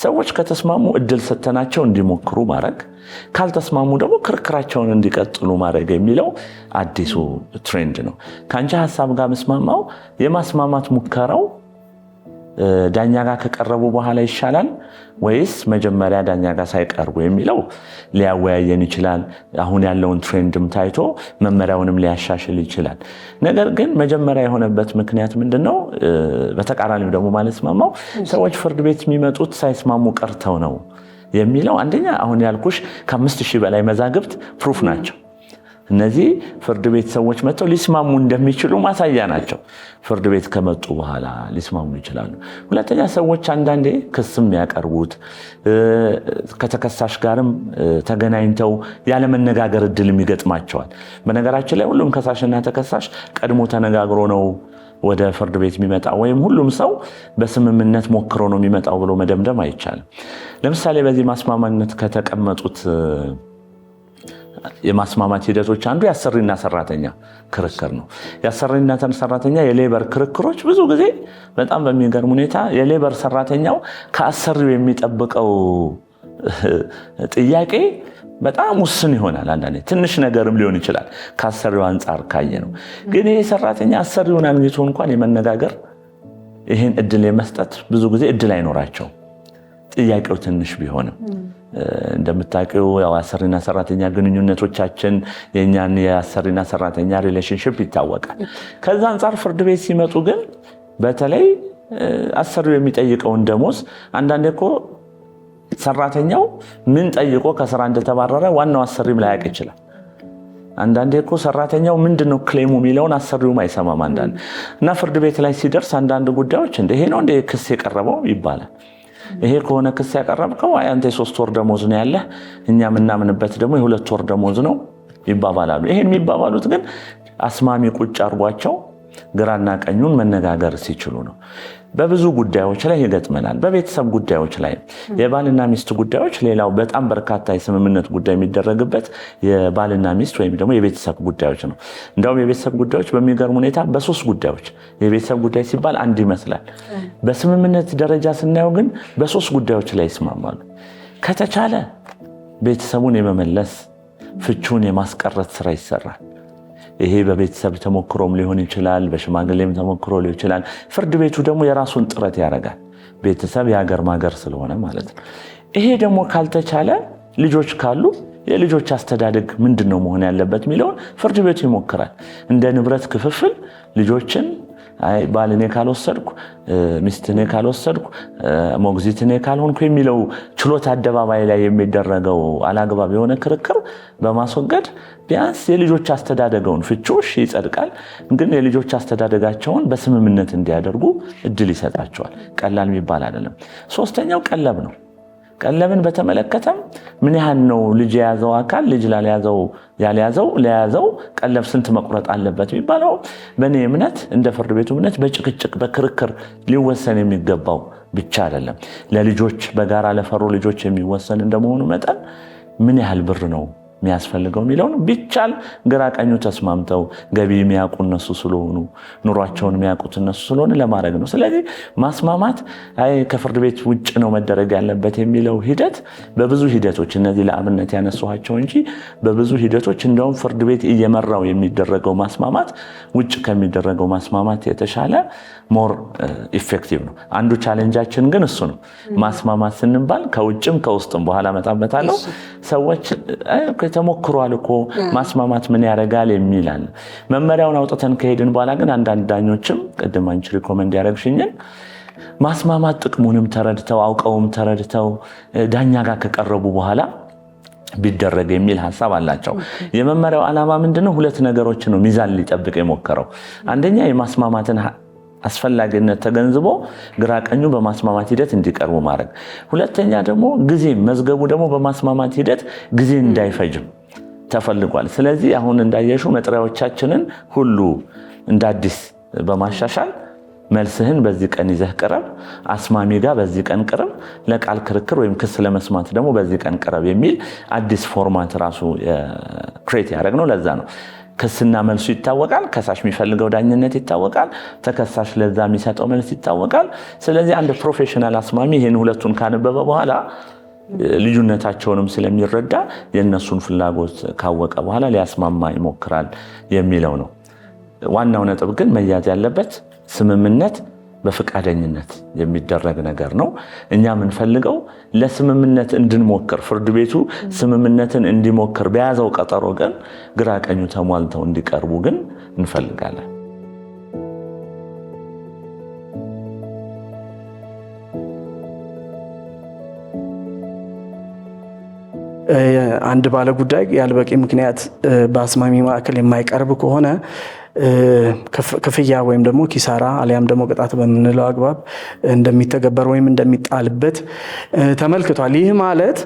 ሰዎች ከተስማሙ እድል ሰተናቸው እንዲሞክሩ ማድረግ፣ ካልተስማሙ ደግሞ ክርክራቸውን እንዲቀጥሉ ማድረግ የሚለው አዲሱ ትሬንድ ነው። ከአንቺ ሀሳብ ጋር መስማማው የማስማማት ሙከራው ዳኛ ጋር ከቀረቡ በኋላ ይሻላል ወይስ መጀመሪያ ዳኛ ጋር ሳይቀርቡ የሚለው ሊያወያየን ይችላል። አሁን ያለውን ትሬንድም ታይቶ መመሪያውንም ሊያሻሽል ይችላል። ነገር ግን መጀመሪያ የሆነበት ምክንያት ምንድነው? በተቃራኒው ደግሞ ማለት ስማማው ሰዎች ፍርድ ቤት የሚመጡት ሳይስማሙ ቀርተው ነው የሚለው አንደኛ አሁን ያልኩሽ ከ5000 በላይ መዛግብት ፕሩፍ ናቸው። እነዚህ ፍርድ ቤት ሰዎች መጥተው ሊስማሙ እንደሚችሉ ማሳያ ናቸው። ፍርድ ቤት ከመጡ በኋላ ሊስማሙ ይችላሉ። ሁለተኛ ሰዎች አንዳንዴ ክስም ያቀርቡት ከተከሳሽ ጋርም ተገናኝተው ያለመነጋገር እድልም ይገጥማቸዋል። በነገራችን ላይ ሁሉም ከሳሽና ተከሳሽ ቀድሞ ተነጋግሮ ነው ወደ ፍርድ ቤት የሚመጣ ወይም ሁሉም ሰው በስምምነት ሞክሮ ነው የሚመጣው ብሎ መደምደም አይቻልም። ለምሳሌ በዚህ ማስማማነት ከተቀመጡት የማስማማት ሂደቶች አንዱ የአሰሪና ሰራተኛ ክርክር ነው። የአሰሪና ሰራተኛ የሌበር ክርክሮች ብዙ ጊዜ በጣም በሚገርም ሁኔታ የሌበር ሰራተኛው ከአሰሪው የሚጠብቀው ጥያቄ በጣም ውስን ይሆናል። አንዳንዴ ትንሽ ነገርም ሊሆን ይችላል ከአሰሪው አንጻር ካየ ነው። ግን ይሄ ሰራተኛ አሰሪውን አግኝቶ እንኳን የመነጋገር ይሄን እድል የመስጠት ብዙ ጊዜ እድል አይኖራቸውም። ጥያቄው ትንሽ ቢሆንም እንደምታውቂው ያው አሰሪና ሰራተኛ ግንኙነቶቻችን የኛን የአሰሪና ሰራተኛ ሪሌሽንሺፕ ይታወቃል። ከዛ አንጻር ፍርድ ቤት ሲመጡ ግን በተለይ አሰሪው የሚጠይቀውን ደሞዝ አንዳንዴ እኮ ሰራተኛው ምን ጠይቆ ከስራ እንደተባረረ ዋናው አሰሪም ላያውቅ ይችላል። አንዳንዴ እኮ ሰራተኛው ምንድነው ክሌሙ የሚለውን አሰሪውም አይሰማም አንዳንዴ። እና ፍርድ ቤት ላይ ሲደርስ አንዳንድ ጉዳዮች ይሄ ነው እንደ ክስ የቀረበው ይባላል። ይሄ ከሆነ ክስ ያቀረብከው አንተ የ3 ወር ደሞዝ ነው ያለህ፣ እኛ የምናምንበት ደግሞ የ2 ወር ደሞዝ ነው ይባባላሉ። ይሄን የሚባባሉት ግን አስማሚ ቁጭ አድርጓቸው ግራና ቀኙን መነጋገር ሲችሉ ነው። በብዙ ጉዳዮች ላይ ይገጥመናል። በቤተሰብ ጉዳዮች ላይ የባልና ሚስት ጉዳዮች ሌላው በጣም በርካታ የስምምነት ጉዳይ የሚደረግበት የባልና ሚስት ወይም ደግሞ የቤተሰብ ጉዳዮች ነው። እንደውም የቤተሰብ ጉዳዮች በሚገርም ሁኔታ በ3 ጉዳዮች የቤተሰብ ጉዳይ ሲባል አንድ ይመስላል። በስምምነት ደረጃ ስናየው ግን በ3 ጉዳዮች ላይ ይስማማሉ። ከተቻለ ቤተሰቡን የመመለስ ፍቹን የማስቀረት ስራ ይሰራል። ይሄ በቤተሰብ ተሞክሮም ሊሆን ይችላል፣ በሽማግሌም ተሞክሮ ሊሆን ይችላል። ፍርድ ቤቱ ደግሞ የራሱን ጥረት ያደርጋል። ቤተሰብ የሀገር ማገር ስለሆነ ማለት ነው። ይሄ ደግሞ ካልተቻለ ልጆች ካሉ የልጆች አስተዳደግ ምንድነው መሆን ያለበት የሚለውን ፍርድ ቤቱ ይሞክራል። እንደ ንብረት ክፍፍል ልጆችን ባል እኔ ካልወሰድኩ፣ ሚስት እኔ ካልወሰድኩ፣ ሞግዚት እኔ ካልሆንኩ የሚለው ችሎት አደባባይ ላይ የሚደረገው አላግባብ የሆነ ክርክር በማስወገድ ቢያንስ የልጆች አስተዳደገውን ፍቾሽ ይጸድቃል። ግን የልጆች አስተዳደጋቸውን በስምምነት እንዲያደርጉ እድል ይሰጣቸዋል። ቀላል የሚባል አይደለም። ሶስተኛው ቀለብ ነው። ቀለብን በተመለከተም ምን ያህል ነው ልጅ የያዘው አካል ልጅ ያልያዘው ለያዘው ቀለብ ስንት መቁረጥ አለበት የሚባለው በእኔ እምነት እንደ ፍርድ ቤቱ እምነት በጭቅጭቅ በክርክር ሊወሰን የሚገባው ብቻ አይደለም። ለልጆች በጋራ ለፈሩ ልጆች የሚወሰን እንደመሆኑ መጠን ምን ያህል ብር ነው የሚያስፈልገው የሚለውን ቢቻል ግራ ቀኙ ተስማምተው ገቢ የሚያውቁ እነሱ ስለሆኑ ኑሯቸውን የሚያውቁት እነሱ ስለሆነ ለማድረግ ነው። ስለዚህ ማስማማት ከፍርድ ቤት ውጭ ነው መደረግ ያለበት የሚለው ሂደት በብዙ ሂደቶች እነዚህ ለአብነት ያነሷቸው እንጂ በብዙ ሂደቶች እንደውም ፍርድ ቤት እየመራው የሚደረገው ማስማማት ውጭ ከሚደረገው ማስማማት የተሻለ ሞር ኢፌክቲቭ ነው። አንዱ ቻሌንጃችን ግን እሱ ነው። ማስማማት ስንባል ከውጭም ከውስጥም በኋላ መጣበታለሁ ሰዎች ተሞክሯል እኮ ማስማማት ምን ያደርጋል የሚላል መመሪያውን አውጥተን ከሄድን በኋላ ግን አንዳንድ ዳኞችም ቅድም አንቺ ሪኮመንድ ያደረግሽኝን ማስማማት ጥቅሙንም ተረድተው አውቀውም ተረድተው ዳኛ ጋር ከቀረቡ በኋላ ቢደረግ የሚል ሐሳብ አላቸው። የመመሪያው ዓላማ ምንድነው? ሁለት ነገሮች ነው ሚዛን ሊጠብቅ የሞከረው። አንደኛ የማስማማትን አስፈላጊነት ተገንዝቦ ግራቀኙ በማስማማት ሂደት እንዲቀርቡ ማድረግ፣ ሁለተኛ ደግሞ ጊዜ መዝገቡ ደግሞ በማስማማት ሂደት ጊዜ እንዳይፈጅም ተፈልጓል። ስለዚህ አሁን እንዳየሽው መጥሪያዎቻችንን ሁሉ እንደ አዲስ በማሻሻል መልስህን በዚህ ቀን ይዘህ ቅረብ፣ አስማሚ ጋር በዚህ ቀን ቅረብ፣ ለቃል ክርክር ወይም ክስ ለመስማት ደግሞ በዚህ ቀን ቅረብ የሚል አዲስ ፎርማት ራሱ ክሬት ያደረግነው ለዛ ነው። ክስና መልሱ ይታወቃል። ከሳሽ የሚፈልገው ዳኝነት ይታወቃል። ተከሳሽ ለዛ የሚሰጠው መልስ ይታወቃል። ስለዚህ አንድ ፕሮፌሽናል አስማሚ ይህን ሁለቱን ካነበበ በኋላ ልዩነታቸውንም ስለሚረዳ የእነሱን ፍላጎት ካወቀ በኋላ ሊያስማማ ይሞክራል የሚለው ነው። ዋናው ነጥብ ግን መያዝ ያለበት ስምምነት በፈቃደኝነት የሚደረግ ነገር ነው። እኛ የምንፈልገው ለስምምነት እንድንሞክር ፍርድ ቤቱ ስምምነትን እንዲሞክር በያዘው ቀጠሮ ግን ግራ ቀኙ ተሟልተው እንዲቀርቡ ግን እንፈልጋለን። አንድ ባለ ጉዳይ ያለበቂ ምክንያት በአስማሚ ማዕከል የማይቀርብ ከሆነ ክፍያ ወይም ደግሞ ኪሳራ አሊያም ደግሞ ቅጣት በምንለው አግባብ እንደሚተገበር ወይም እንደሚጣልበት ተመልክቷል። ይህ ማለት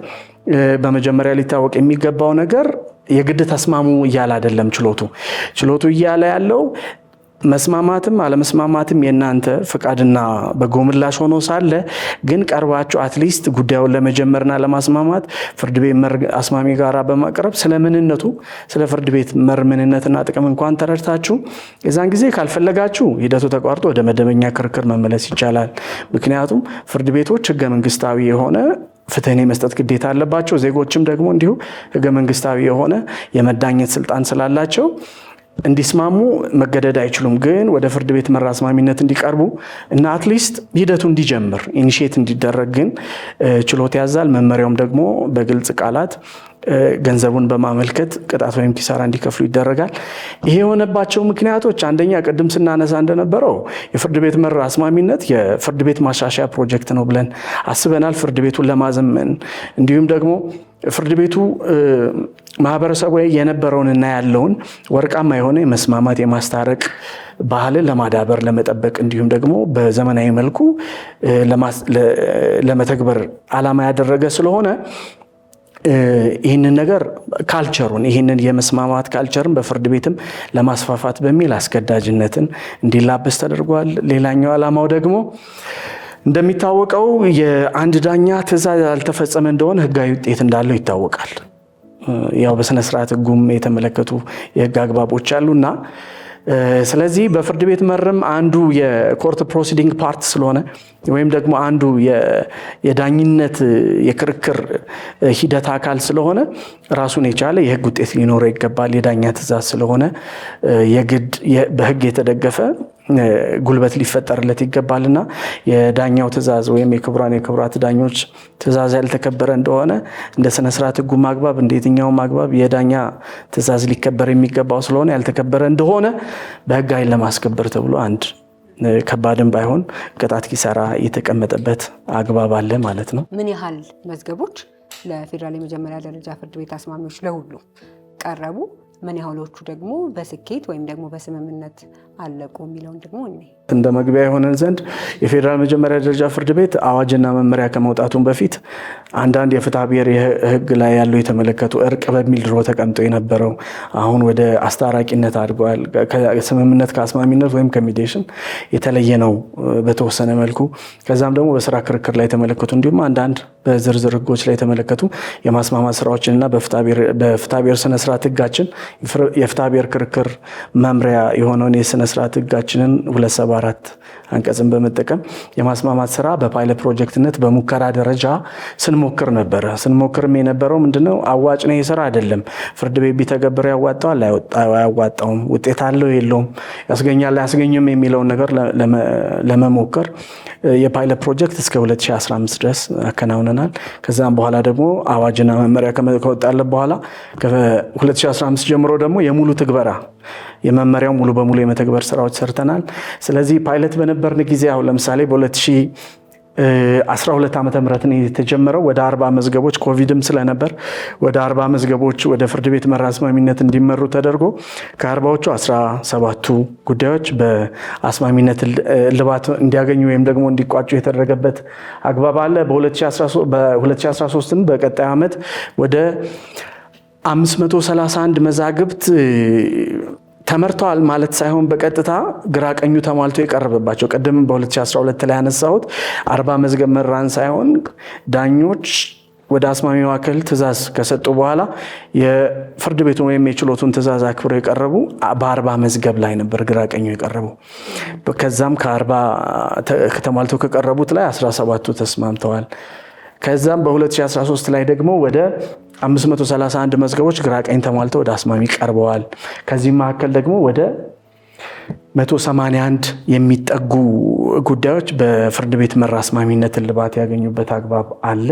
በመጀመሪያ ሊታወቅ የሚገባው ነገር የግድ ተስማሙ እያለ አይደለም። ችሎቱ እያለ ያለው መስማማትም አለመስማማትም የናንተ ፍቃድና በጎ ምላሽ ሆኖ ሳለ ግን ቀርባችሁ አትሊስት ጉዳዩን ለመጀመርና ለማስማማት ፍርድ ቤት መር አስማሚ ጋራ በማቅረብ ስለምንነቱ ስለ ፍርድ ቤት መር ምንነትና ጥቅም እንኳን ተረድታችሁ የዛን ጊዜ ካልፈለጋችሁ ሂደቱ ተቋርጦ ወደ መደበኛ ክርክር መመለስ ይቻላል። ምክንያቱም ፍርድ ቤቶች ህገ መንግስታዊ የሆነ ፍትህን የመስጠት ግዴታ አለባቸው። ዜጎችም ደግሞ እንዲሁ ህገ መንግስታዊ የሆነ የመዳኘት ስልጣን ስላላቸው እንዲስማሙ መገደድ አይችሉም። ግን ወደ ፍርድ ቤት መር አስማሚነት እንዲቀርቡ እና አትሊስት ሂደቱ እንዲጀምር ኢኒሺየት እንዲደረግ ግን ችሎት ያዛል። መመሪያውም ደግሞ በግልጽ ቃላት ገንዘቡን በማመልከት ቅጣት ወይም ኪሳራ እንዲከፍሉ ይደረጋል። ይሄ የሆነባቸው ምክንያቶች አንደኛ ቅድም ስናነሳ እንደነበረው የፍርድ ቤት መር አስማሚነት የፍርድ ቤት ማሻሻያ ፕሮጀክት ነው ብለን አስበናል። ፍርድ ቤቱን ለማዘመን እንዲሁም ደግሞ ፍርድ ቤቱ ማህበረሰቡ የነበረውንና ያለውን ወርቃማ የሆነ የመስማማት የማስታረቅ ባህልን ለማዳበር ለመጠበቅ እንዲሁም ደግሞ በዘመናዊ መልኩ ለመተግበር ዓላማ ያደረገ ስለሆነ ይህንን ነገር ካልቸሩን ይህንን የመስማማት ካልቸርን በፍርድ ቤትም ለማስፋፋት በሚል አስገዳጅነትን እንዲላበስ ተደርጓል። ሌላኛው ዓላማው ደግሞ እንደሚታወቀው የአንድ ዳኛ ትዕዛዝ ያልተፈጸመ እንደሆነ ህጋዊ ውጤት እንዳለው ይታወቃል። ያው በስነ ስርዓት ህጉም የተመለከቱ የህግ አግባቦች አሉና ስለዚህ በፍርድ ቤት መርም አንዱ የኮርት ፕሮሲዲንግ ፓርት ስለሆነ ወይም ደግሞ አንዱ የዳኝነት የክርክር ሂደት አካል ስለሆነ ራሱን የቻለ የህግ ውጤት ሊኖረው ይገባል። የዳኛ ትእዛዝ ስለሆነ የግድ በህግ የተደገፈ ጉልበት ሊፈጠርለት ይገባልና የዳኛው ትእዛዝ ወይም የክቡራት ዳኞች ትእዛዝ ያልተከበረ እንደሆነ እንደ ስነ ስርዓት ህጉ ማግባብ እንደ የትኛው ማግባብ የዳኛ ትእዛዝ ሊከበር የሚገባው ስለሆነ ያልተከበረ እንደሆነ በህግ ኃይል ለማስከበር ተብሎ አንድ ከባድም ባይሆን ቅጣት ኪሳራ የተቀመጠበት አግባብ አለ ማለት ነው። ምን ያህል መዝገቦች ለፌዴራል የመጀመሪያ ደረጃ ፍርድ ቤት አስማሚዎች ለሁሉ ቀረቡ? ምን ያህሎቹ ደግሞ በስኬት ወይም ደግሞ በስምምነት አለቁ የሚለውን ደግሞ እንደ መግቢያ የሆነን ዘንድ የፌዴራል መጀመሪያ ደረጃ ፍርድ ቤት አዋጅና መመሪያ ከመውጣቱን በፊት አንዳንድ የፍትሐ ብሔር ህግ ላይ ያለው የተመለከቱ እርቅ በሚል ድሮ ተቀምጦ የነበረው አሁን ወደ አስታራቂነት አድገዋል። ስምምነት ከአስማሚነት ወይም ከሚዲዬሽን የተለየ ነው በተወሰነ መልኩ። ከዛም ደግሞ በስራ ክርክር ላይ የተመለከቱ እንዲሁም አንዳንድ በዝርዝር ህጎች ላይ የተመለከቱ የማስማማት ስራዎችንና በፍትሐ ብሔር ስነስርዓት ህጋችን የፍትሐ ብሔር ክርክር መምሪያ የሆነውን የስነስርዓት ህጋችንን 274 አንቀጽን በመጠቀም የማስማማት ስራ በፓይለት ፕሮጀክትነት በሙከራ ደረጃ ስንሞክር ነበረ። ስንሞክርም የነበረው ምንድነው አዋጭ ነው የስራ አይደለም፣ ፍርድ ቤት ቢተገብር ያዋጣዋል አያዋጣውም፣ ውጤት አለው የለውም፣ ያስገኛል አያስገኝም የሚለውን ነገር ለመሞከር የፓይለት ፕሮጀክት እስከ 2015 ድረስ አከናውነናል። ከዛም በኋላ ደግሞ አዋጅና መመሪያ ከወጣለት በኋላ ከ2015 ጀምሮ ደግሞ የሙሉ ትግበራ የመመሪያው ሙሉ በሙሉ የመተግበር ስራዎች ሰርተናል። ስለዚህ ፓይለት በነበርን ጊዜ አሁን ለምሳሌ በ2012 ዓመተ ምህረት ነው የተጀመረው። ወደ 40 መዝገቦች ኮቪድም ስለነበር ወደ 40 መዝገቦች ወደ ፍርድ ቤት መራ አስማሚነት እንዲመሩ ተደርጎ ከ40ዎቹ 17ቱ ጉዳዮች በአስማሚነት እልባት እንዲያገኙ ወይም ደግሞ እንዲቋጩ የተደረገበት አግባብ አለ። በ2013 በቀጣዩ ዓመት ወደ 531 መዛግብት ተመርተዋል ማለት ሳይሆን በቀጥታ ግራቀኙ ተሟልቶ የቀረበባቸው ቀደም በ2012 ላይ ያነሳሁት 40 መዝገብ መራን ሳይሆን ዳኞች ወደ አስማሚ ማዕከል ትእዛዝ ከሰጡ በኋላ የፍርድ ቤቱን ወይም የችሎቱን ትእዛዝ አክብረው የቀረቡ በ40 መዝገብ ላይ ነበር ግራቀኙ የቀረቡ። ከዛም ከ40 ተሟልቶ ከቀረቡት ላይ 17ቱ ተስማምተዋል። ከዛም በ2013 ላይ ደግሞ ወደ 531 መዝገቦች ግራቀኝ ተሟልተው ወደ አስማሚ ቀርበዋል። ከዚህ መካከል ደግሞ ወደ 181 የሚጠጉ ጉዳዮች በፍርድ ቤት መራ አስማሚነት እልባት ያገኙበት አግባብ አለ።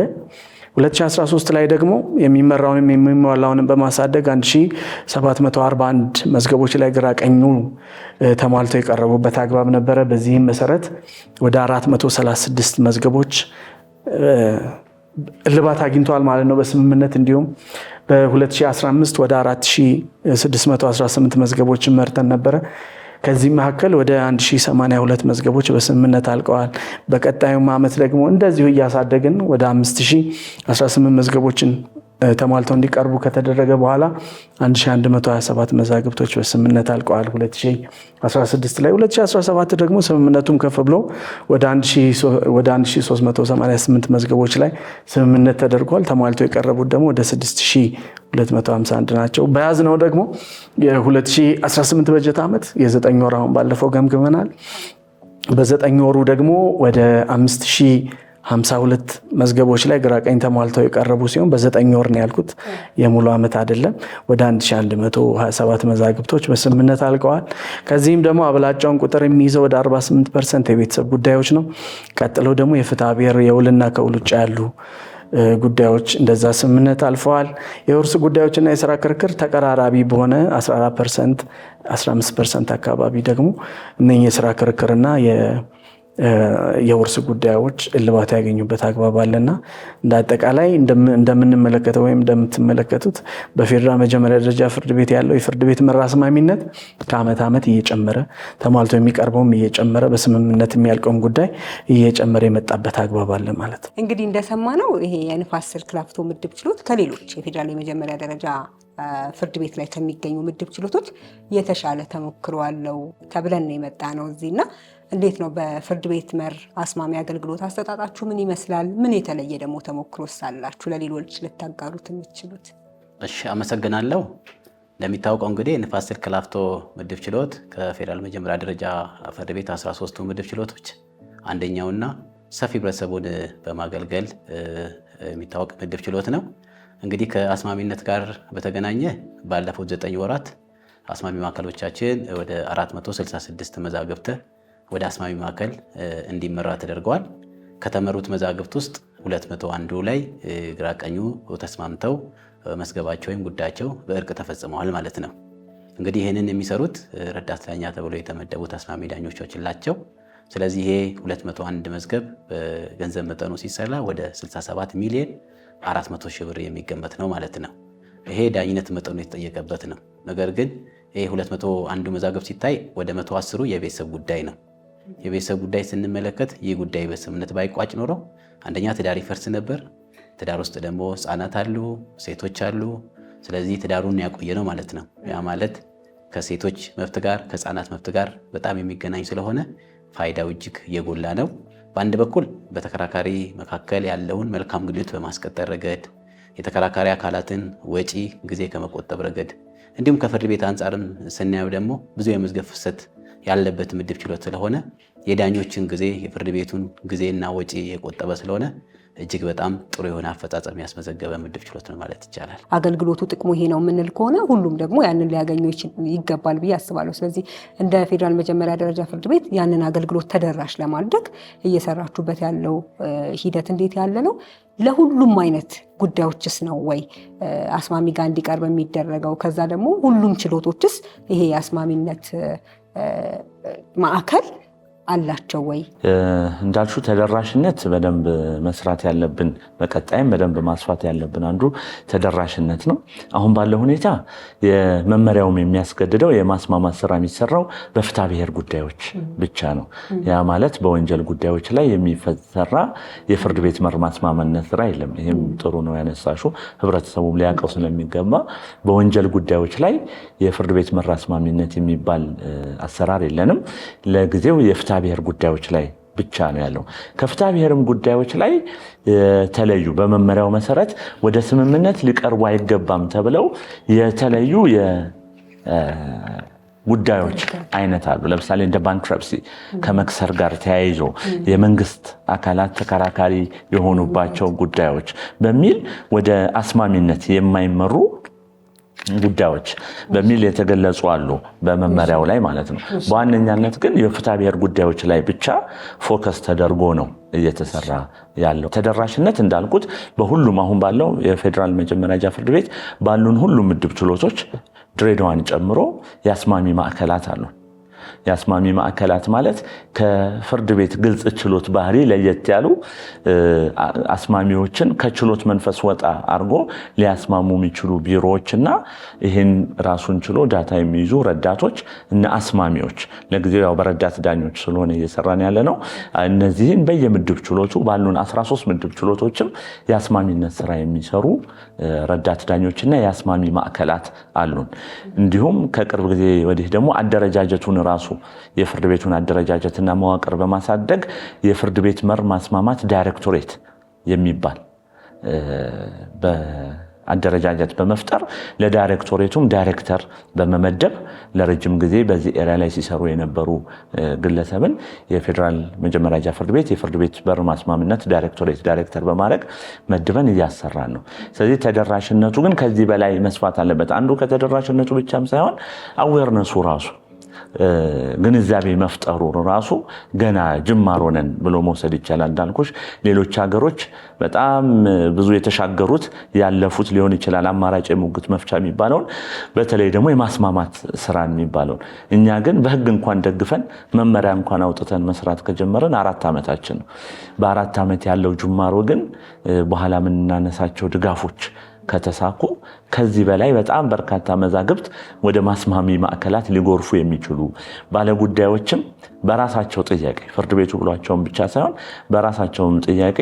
2013 ላይ ደግሞ የሚመራውንም የሚሟላውንም በማሳደግ 1741 መዝገቦች ላይ ግራቀኙ ተሟልተው የቀረቡበት አግባብ ነበረ። በዚህም መሰረት ወደ 436 መዝገቦች እልባት አግኝተዋል ማለት ነው በስምምነት። እንዲሁም በ2015 ወደ 4618 መዝገቦችን መርተን ነበረ። ከዚህ መካከል ወደ 1082 መዝገቦች በስምምነት አልቀዋል። በቀጣዩም ዓመት ደግሞ እንደዚሁ እያሳደግን ወደ 5018 መዝገቦችን ተሟልተው እንዲቀርቡ ከተደረገ በኋላ 1127 መዛግብቶች በስምምነት አልቀዋል 2016 ላይ። 2017 ደግሞ ስምምነቱም ከፍ ብሎ ወደ 1388 መዝገቦች ላይ ስምምነት ተደርጓል። ተሟልተው የቀረቡት ደግሞ ወደ 6251 ናቸው። በያዝነው ደግሞ የ2018 በጀት ዓመት የ9 ወር አሁን ባለፈው ገምግመናል። በ9 ወሩ ደግሞ ወደ 5052 መዝገቦች ላይ ግራቀኝ ተሟልተው የቀረቡ ሲሆን በ9 ወር ነው ያልኩት፣ የሙሉ ዓመት አይደለም። ወደ 1127 መዛግብቶች በስምምነት አልቀዋል። ከዚህም ደግሞ አብላጫውን ቁጥር የሚይዘው ወደ 48% የቤተሰብ ጉዳዮች ነው። ቀጥለው ደግሞ የፍትሐ ብሔር የውልና ከውል ውጭ ያሉ ጉዳዮች እንደዛ ስምምነት አልፈዋል። የውርስ ጉዳዮችና የስራ ክርክር ተቀራራቢ በሆነ 14% 15% አካባቢ ደግሞ እነኚህ የስራ ክርክርና የውርስ ጉዳዮች እልባት ያገኙበት አግባብ አለና እንደ አጠቃላይ እንደምንመለከተው ወይም እንደምትመለከቱት በፌዴራል መጀመሪያ ደረጃ ፍርድ ቤት ያለው የፍርድ ቤት መራ አስማሚነት ከዓመት ዓመት እየጨመረ ተሟልቶ የሚቀርበውም እየጨመረ በስምምነት የሚያልቀውም ጉዳይ እየጨመረ የመጣበት አግባብ አለ ማለት ነው። እንግዲህ እንደሰማነው ይሄ የንፋስ ስልክ ላፍቶ ምድብ ችሎት ከሌሎች የፌዴራል የመጀመሪያ ደረጃ ፍርድ ቤት ላይ ከሚገኙ ምድብ ችሎቶች የተሻለ ተሞክሮ አለው ተብለን ነው የመጣ ነው እዚህና እንዴት ነው በፍርድ ቤት መር አስማሚ አገልግሎት አሰጣጣችሁ ምን ይመስላል? ምን የተለየ ደግሞ ተሞክሮ ሳላችሁ ለሌሎች ልታጋሩት የምትችሉት? እሺ፣ አመሰግናለሁ። እንደሚታወቀው እንግዲህ ንፋስ ስልክ ላፍቶ ምድብ ችሎት ከፌዴራል መጀመሪያ ደረጃ ፍርድ ቤት 13ቱ ምድብ ችሎቶች አንደኛውና ሰፊ ህብረተሰቡን በማገልገል የሚታወቅ ምድብ ችሎት ነው። እንግዲህ ከአስማሚነት ጋር በተገናኘ ባለፉት 9 ወራት አስማሚ ማዕከሎቻችን ወደ 466 መዛግብት ወደ አስማሚ ማዕከል እንዲመራ ተደርገዋል። ከተመሩት መዛግብት ውስጥ 201 ላይ ግራቀኙ ተስማምተው መዝገባቸው ወይም ጉዳያቸው በእርቅ ተፈጽመዋል ማለት ነው። እንግዲህ ይህንን የሚሰሩት ረዳት ዳኛ ተብሎ የተመደቡት አስማሚ ዳኞች ናቸው። ስለዚህ ይሄ 201 መዝገብ በገንዘብ መጠኑ ሲሰላ ወደ 67 ሚሊዮን 400 ሺህ ብር የሚገመት ነው ማለት ነው። ይሄ ዳኝነት መጠኑ የተጠየቀበት ነው። ነገር ግን ይሄ 201 መዛግብ ሲታይ ወደ 110ሩ የቤተሰብ ጉዳይ ነው። የቤተሰብ ጉዳይ ስንመለከት ይህ ጉዳይ በስምምነት ባይቋጭ ኖሮ አንደኛ ትዳር ይፈርስ ነበር። ትዳር ውስጥ ደግሞ ህፃናት አሉ፣ ሴቶች አሉ። ስለዚህ ትዳሩን ያቆየ ነው ማለት ነው። ያ ማለት ከሴቶች መብት ጋር ከህፃናት መብት ጋር በጣም የሚገናኝ ስለሆነ ፋይዳው እጅግ የጎላ ነው። በአንድ በኩል በተከራካሪ መካከል ያለውን መልካም ግንኙነት በማስቀጠል ረገድ፣ የተከራካሪ አካላትን ወጪ ጊዜ ከመቆጠብ ረገድ፣ እንዲሁም ከፍርድ ቤት አንጻርም ስናየው ደግሞ ብዙ የመዝገብ ፍሰት ያለበት ምድብ ችሎት ስለሆነ የዳኞችን ጊዜ የፍርድ ቤቱን ጊዜና ወጪ የቆጠበ ስለሆነ እጅግ በጣም ጥሩ የሆነ አፈጻጸም ያስመዘገበ ምድብ ችሎት ነው ማለት ይቻላል። አገልግሎቱ ጥቅሙ ይሄ ነው የምንል ከሆነ ሁሉም ደግሞ ያንን ሊያገኙ ይገባል ብዬ አስባለሁ። ስለዚህ እንደ ፌዴራል መጀመሪያ ደረጃ ፍርድ ቤት ያንን አገልግሎት ተደራሽ ለማድረግ እየሰራችሁበት ያለው ሂደት እንዴት ያለ ነው? ለሁሉም አይነት ጉዳዮችስ ነው ወይ አስማሚ ጋር እንዲቀርብ የሚደረገው? ከዛ ደግሞ ሁሉም ችሎቶችስ ይሄ የአስማሚነት ማዕከል አላቸው ወይ? እንዳልሹ ተደራሽነት በደንብ መስራት ያለብን በቀጣይም በደንብ ማስፋት ያለብን አንዱ ተደራሽነት ነው። አሁን ባለው ሁኔታ የመመሪያውም የሚያስገድደው የማስማማት ስራ የሚሰራው በፍትሐ ብሔር ጉዳዮች ብቻ ነው። ያ ማለት በወንጀል ጉዳዮች ላይ የሚሰራ የፍርድ ቤት መር ማስማማነት ስራ የለም። ይህም ጥሩ ነው ያነሳሹ፣ ህብረተሰቡም ሊያውቀው ስለሚገባ በወንጀል ጉዳዮች ላይ የፍርድ ቤት መር አስማሚነት የሚባል አሰራር የለንም። ለጊዜው የፍትሐ ብሔር ጉዳዮች ላይ ብቻ ነው ያለው። ከፍትሐ ብሔርም ጉዳዮች ላይ የተለዩ በመመሪያው መሰረት ወደ ስምምነት ሊቀርቡ አይገባም ተብለው የተለዩ ጉዳዮች አይነት አሉ። ለምሳሌ እንደ ባንክረፕሲ ከመክሰር ጋር ተያይዞ የመንግስት አካላት ተከራካሪ የሆኑባቸው ጉዳዮች በሚል ወደ አስማሚነት የማይመሩ ጉዳዮች በሚል የተገለጹ አሉ በመመሪያው ላይ ማለት ነው። በዋነኛነት ግን የፍትሐ ብሔር ጉዳዮች ላይ ብቻ ፎከስ ተደርጎ ነው እየተሰራ ያለው። ተደራሽነት እንዳልኩት በሁሉም አሁን ባለው የፌዴራል መጀመሪያ ፍርድ ቤት ባሉን ሁሉም ምድብ ችሎቶች ድሬዳዋን ጨምሮ የአስማሚ ማዕከላት አሉ። የአስማሚ ማዕከላት ማለት ከፍርድ ቤት ግልጽ ችሎት ባህሪ ለየት ያሉ አስማሚዎችን ከችሎት መንፈስ ወጣ አድርጎ ሊያስማሙ የሚችሉ ቢሮዎችና ይህን ራሱን ችሎ ዳታ የሚይዙ ረዳቶች እና አስማሚዎች ለጊዜው ያው በረዳት ዳኞች ስለሆነ እየሰራን ያለ ነው። እነዚህን በየምድብ ችሎቱ ባሉን 13 ምድብ ችሎቶችም የአስማሚነት ስራ የሚሰሩ ረዳት ዳኞችና የአስማሚ ማዕከላት አሉን። እንዲሁም ከቅርብ ጊዜ ወዲህ ደግሞ አደረጃጀቱን ራሱ የፍርድ ቤቱን አደረጃጀትና መዋቅር በማሳደግ የፍርድ ቤት መር ማስማማት ዳይሬክቶሬት የሚባል በአደረጃጀት በመፍጠር ለዳይሬክቶሬቱም ዳይሬክተር በመመደብ ለረጅም ጊዜ በዚህ ኤሪያ ላይ ሲሰሩ የነበሩ ግለሰብን የፌዴራል መጀመሪያ ፍርድ ቤት የፍርድ ቤት በር ማስማምነት ዳይሬክቶሬት ዳይሬክተር በማድረግ መድበን እያሰራን ነው። ስለዚህ ተደራሽነቱ ግን ከዚህ በላይ መስፋት አለበት። አንዱ ከተደራሽነቱ ብቻም ሳይሆን አዌርነሱ ራሱ ግንዛቤ መፍጠሩ ራሱ ገና ጅማሮ ነን ብሎ መውሰድ ይቻላል። እንዳልኩሽ ሌሎች ሀገሮች በጣም ብዙ የተሻገሩት ያለፉት ሊሆን ይችላል አማራጭ የሙግት መፍቻ የሚባለውን በተለይ ደግሞ የማስማማት ስራ የሚባለውን እኛ ግን በህግ እንኳን ደግፈን መመሪያ እንኳን አውጥተን መስራት ከጀመረን 4 ዓመታችን ነው። በ4 ዓመት ያለው ጅማሮ ግን በኋላ የምናነሳቸው ድጋፎች ከተሳኩ ከዚህ በላይ በጣም በርካታ መዛግብት ወደ ማስማሚ ማዕከላት ሊጎርፉ የሚችሉ ባለጉዳዮችም በራሳቸው ጥያቄ ፍርድ ቤቱ ብሏቸውን ብቻ ሳይሆን በራሳቸውም ጥያቄ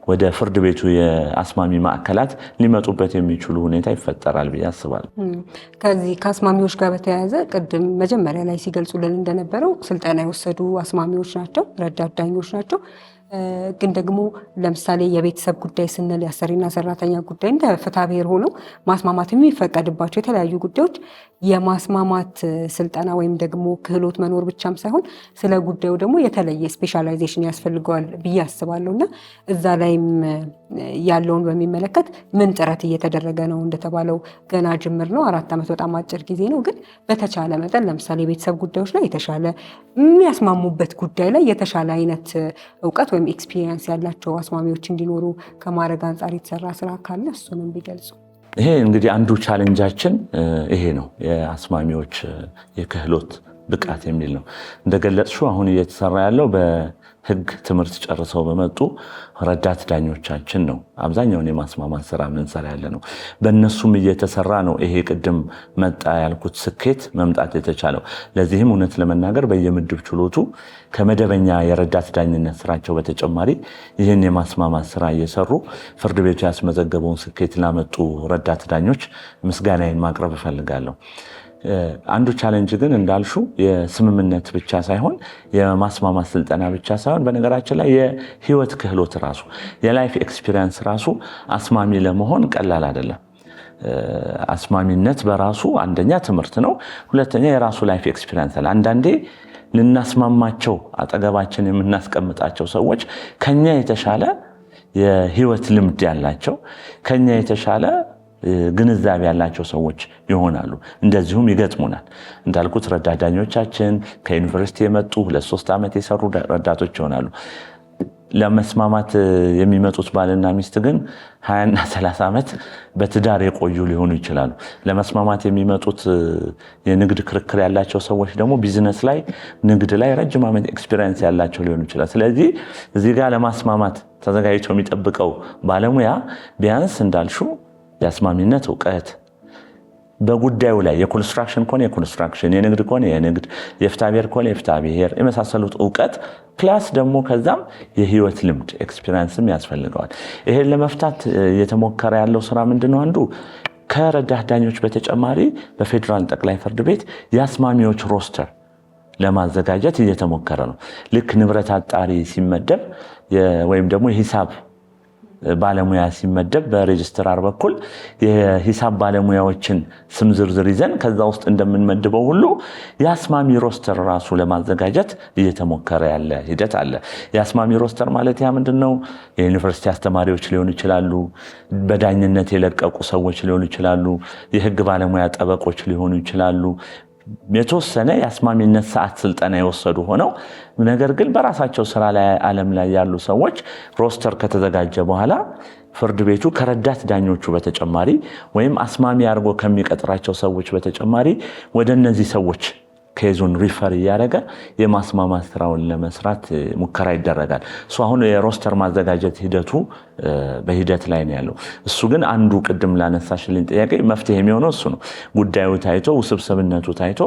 ወደ ፍርድ ቤቱ የአስማሚ ማዕከላት ሊመጡበት የሚችሉ ሁኔታ ይፈጠራል ብዬ አስባለሁ። ከዚህ ከአስማሚዎች ጋር በተያያዘ ቅድም መጀመሪያ ላይ ሲገልጹልን እንደነበረው ስልጠና የወሰዱ አስማሚዎች ናቸው፣ ረዳት ዳኞች ናቸው። ግን ደግሞ ለምሳሌ የቤተሰብ ጉዳይ ስንል የአሰሪና ሰራተኛ ጉዳይ እንደ ፍትሐ ብሔር ሆነው ማስማማት የሚፈቀድባቸው የተለያዩ ጉዳዮች የማስማማት ስልጠና ወይም ደግሞ ክህሎት መኖር ብቻም ሳይሆን ስለ ጉዳዩ ደግሞ የተለየ ስፔሻላይዜሽን ያስፈልገዋል ብዬ አስባለሁ እና እዛ ላይም ያለውን በሚመለከት ምን ጥረት እየተደረገ ነው? እንደተባለው ገና ጅምር ነው። 4 ዓመት በጣም አጭር ጊዜ ነው። ግን በተቻለ መጠን ለምሳሌ የቤተሰብ ጉዳዮች ላይ የተሻለ የሚያስማሙበት ጉዳይ ላይ የተሻለ አይነት እውቀት ወይም ኤክስፒሪየንስ ያላቸው አስማሚዎች እንዲኖሩ ከማድረግ አንጻር የተሰራ ስራ ካለ እሱንም ቢገልጹ። ይሄ እንግዲህ አንዱ ቻሌንጃችን ይሄ ነው፣ የአስማሚዎች የክህሎት ብቃት የሚል ነው። እንደገለጽሽው አሁን እየተሰራ ያለው በህግ ትምህርት ጨርሰው በመጡ ረዳት ዳኞቻችን ነው። አብዛኛውን የማስማማት ስራ ምንሰራ ያለ ነው። በእነሱም እየተሰራ ነው ይሄ ቅድም መጣ ያልኩት ስኬት መምጣት የተቻለው። ለዚህም እውነት ለመናገር በየምድብ ችሎቱ ከመደበኛ የረዳት ዳኝነት ስራቸው በተጨማሪ ይህን የማስማማት ስራ እየሰሩ ፍርድ ቤቱ ያስመዘገበውን ስኬት ላመጡ ረዳት ዳኞች ምስጋናዬን ማቅረብ እፈልጋለሁ። አንዱ ቻሌንጅ ግን እንዳልሹ የስምምነት ብቻ ሳይሆን የማስማማት ስልጠና ብቻ ሳይሆን በነገራችን ላይ የህይወት ክህሎት ራሱ የላይፍ ኤክስፒሪየንስ ራሱ አስማሚ ለመሆን ቀላል አይደለም። አስማሚነት በራሱ አንደኛ ትምህርት ነው፣ ሁለተኛ የራሱ ላይፍ ኤክስፒሪየንስ አለ። አንዳንዴ ልናስማማቸው አጠገባችን የምናስቀምጣቸው ሰዎች ከኛ የተሻለ የህይወት ልምድ ያላቸው ከኛ የተሻለ ግንዛቤ ያላቸው ሰዎች ይሆናሉ። እንደዚሁም ይገጥሙናል። እንዳልኩት ረዳት ዳኞቻችን ከዩኒቨርሲቲ የመጡ 2-3 ዓመት የሰሩ ረዳቶች ይሆናሉ። ለመስማማት የሚመጡት ባልና ሚስት ግን 20 እና 30 ዓመት በትዳር የቆዩ ሊሆኑ ይችላሉ። ለመስማማት የሚመጡት የንግድ ክርክር ያላቸው ሰዎች ደግሞ ቢዝነስ ላይ ንግድ ላይ ረጅም ዓመት ኤክስፒሪየንስ ያላቸው ሊሆኑ ይችላሉ። ስለዚህ እዚህ ጋር ለማስማማት ተዘጋጅቶ የሚጠብቀው ባለሙያ ቢያንስ እንዳልሹ የአስማሚነት እውቀት በጉዳዩ ላይ የኮንስትራክሽን ከሆነ የኮንስትራክሽን፣ የንግድ ከሆነ የንግድ፣ የፍትሐ ብሔር ከሆነ የፍትሐ ብሔር የመሳሰሉት እውቀት ፕላስ ደግሞ ከዛም የህይወት ልምድ ኤክስፒሪየንስም ያስፈልገዋል። ይሄን ለመፍታት እየተሞከረ ያለው ስራ ምንድነው? አንዱ ከረዳት ዳኞች በተጨማሪ በፌዴራል ጠቅላይ ፍርድ ቤት የአስማሚዎች ሮስተር ለማዘጋጀት እየተሞከረ ነው። ልክ ንብረት አጣሪ ሲመደብ ወይም ደግሞ የሂሳብ ባለሙያ ሲመደብ በሬጅስትራር በኩል የሂሳብ ባለሙያዎችን ስም ዝርዝር ይዘን ከዛ ውስጥ እንደምንመድበው ሁሉ የአስማሚ ሮስተር ራሱ ለማዘጋጀት እየተሞከረ ያለ ሂደት አለ። የአስማሚ ሮስተር ማለት ያ ምንድነው? የዩኒቨርሲቲ አስተማሪዎች ሊሆኑ ይችላሉ፣ በዳኝነት የለቀቁ ሰዎች ሊሆኑ ይችላሉ፣ የህግ ባለሙያ ጠበቆች ሊሆኑ ይችላሉ። የተወሰነ የአስማሚነት ሰዓት ስልጠና የወሰዱ ሆነው ነገር ግን በራሳቸው ስራ ላይ ዓለም ላይ ያሉ ሰዎች ሮስተር ከተዘጋጀ በኋላ ፍርድ ቤቱ ከረዳት ዳኞቹ በተጨማሪ ወይም አስማሚ አድርጎ ከሚቀጥራቸው ሰዎች በተጨማሪ ወደ እነዚህ ሰዎች ኬዙን ሪፈር እያደረገ የማስማማት ስራውን ለመስራት ሙከራ ይደረጋል። እሱ አሁን የሮስተር ማዘጋጀት ሂደቱ በሂደት ላይ ነው ያለው። እሱ ግን አንዱ ቅድም ላነሳሽልኝ ጥያቄ መፍትሄ የሚሆነው እሱ ነው። ጉዳዩ ታይቶ ውስብስብነቱ ታይቶ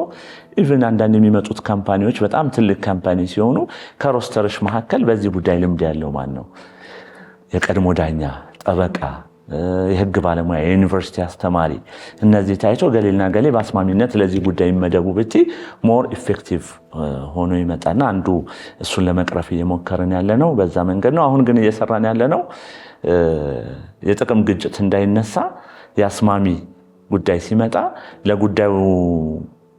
ኢቭን አንዳንድ የሚመጡት ካምፓኒዎች በጣም ትልቅ ካምፓኒ ሲሆኑ ከሮስተርሽ መካከል በዚህ ጉዳይ ልምድ ያለው ማን ነው? የቀድሞ ዳኛ፣ ጠበቃ፣ የህግ ባለሙያ፣ የዩኒቨርሲቲ አስተማሪ፣ እነዚህ ታይቶ ገሌና ገሌ በአስማሚነት ለዚህ ጉዳይ ይመደቡ ብቲ ሞር ኢፌክቲቭ ሆኖ ይመጣና አንዱ እሱን ለመቅረፍ እየሞከርን ያለ ነው። በዛ መንገድ ነው አሁን ግን እየሰራን ያለ ነው። የጥቅም ግጭት እንዳይነሳ የአስማሚ ጉዳይ ሲመጣ ለጉዳዩ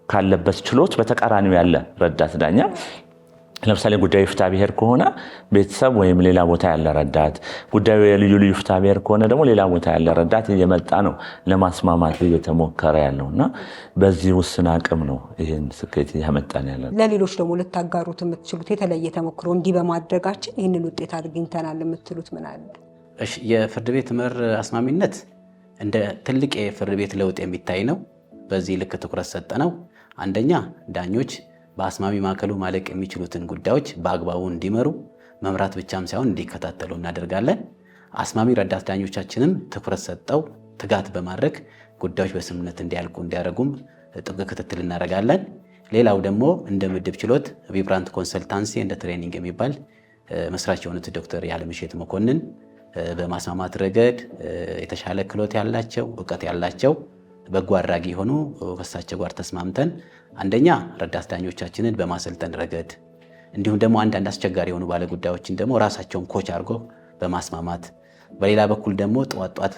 ካለበት ችሎት በተቃራኒው ያለ ረዳት ዳኛ ለምሳሌ ጉዳዩ ፍትሐ ብሔር ከሆነ ቤተሰብ ወይም ሌላ ቦታ ያለ ረዳት፣ ጉዳዩ የልዩ ልዩ ፍትሐ ብሔር ከሆነ ደግሞ ሌላ ቦታ ያለ ረዳት እየመጣ ነው ለማስማማት እየተሞከረ ያለውና በዚህ ውስን አቅም ነው ይህን ስኬት ያመጣን ያለ። ለሌሎች ደግሞ ልታጋሩት የምትችሉት የተለየ ተሞክሮ እንዲህ በማድረጋችን ይህንን ውጤት አግኝተናል የምትሉት ምን አለ? እሺ፣ የፍርድ ቤት መር አስማሚነት እንደ ትልቅ የፍርድ ቤት ለውጥ የሚታይ ነው። በዚህ ልክ ትኩረት ሰጠነው። አንደኛ ዳኞች በአስማሚ ማዕከሉ ማለቅ የሚችሉትን ጉዳዮች በአግባቡ እንዲመሩ መምራት ብቻም ሳይሆን እንዲከታተሉ እናደርጋለን። አስማሚ ረዳት ዳኞቻችንም ትኩረት ሰጠው ትጋት በማድረግ ጉዳዮች በስምምነት እንዲያልቁ እንዲያደርጉም ጥብቅ ክትትል እናደርጋለን። ሌላው ደግሞ እንደ ምድብ ችሎት ቪብራንት ኮንሰልታንሲ እንደ ትሬኒንግ የሚባል መስራች የሆኑት ዶክተር ያለምሸት መኮንን በማስማማት ረገድ የተሻለ ክህሎት ያላቸው እውቀት ያላቸው በጎ አድራጊ የሆኑ ከሳቸው ጋር ተስማምተን አንደኛ ረዳት ዳኞቻችንን በማሰልጠን ረገድ እንዲሁም ደግሞ አንዳንድ አስቸጋሪ የሆኑ ባለጉዳዮችን ደግሞ ራሳቸውን ኮች አድርጎ በማስማማት በሌላ በኩል ደግሞ ጠዋት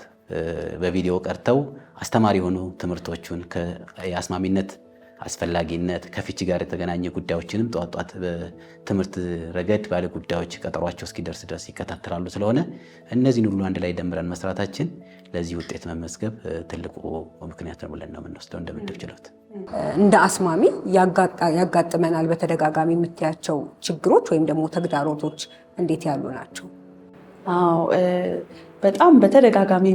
በቪዲዮ ቀርተው አስተማሪ የሆኑ ትምህርቶችን የአስማሚነት አስፈላጊነት ከፍቺ ጋር የተገናኘ ጉዳዮችንም ጠዋት በትምህርት ረገድ ባለ ጉዳዮች ቀጠሯቸው እስኪደርስ ድረስ ይከታተላሉ። ስለሆነ እነዚህን ሁሉ አንድ ላይ ደምረን መስራታችን ለዚህ ውጤት መመዝገብ ትልቁ ምክንያት ነው ብለን ነው የምንወስደው እንደ ምድብ ችሎት። እንደ አስማሚ ያጋጥመናል በተደጋጋሚ የምትያቸው ችግሮች ወይም ደግሞ ተግዳሮቶች እንዴት ያሉ ናቸው? አዎ በጣም በተደጋጋሚ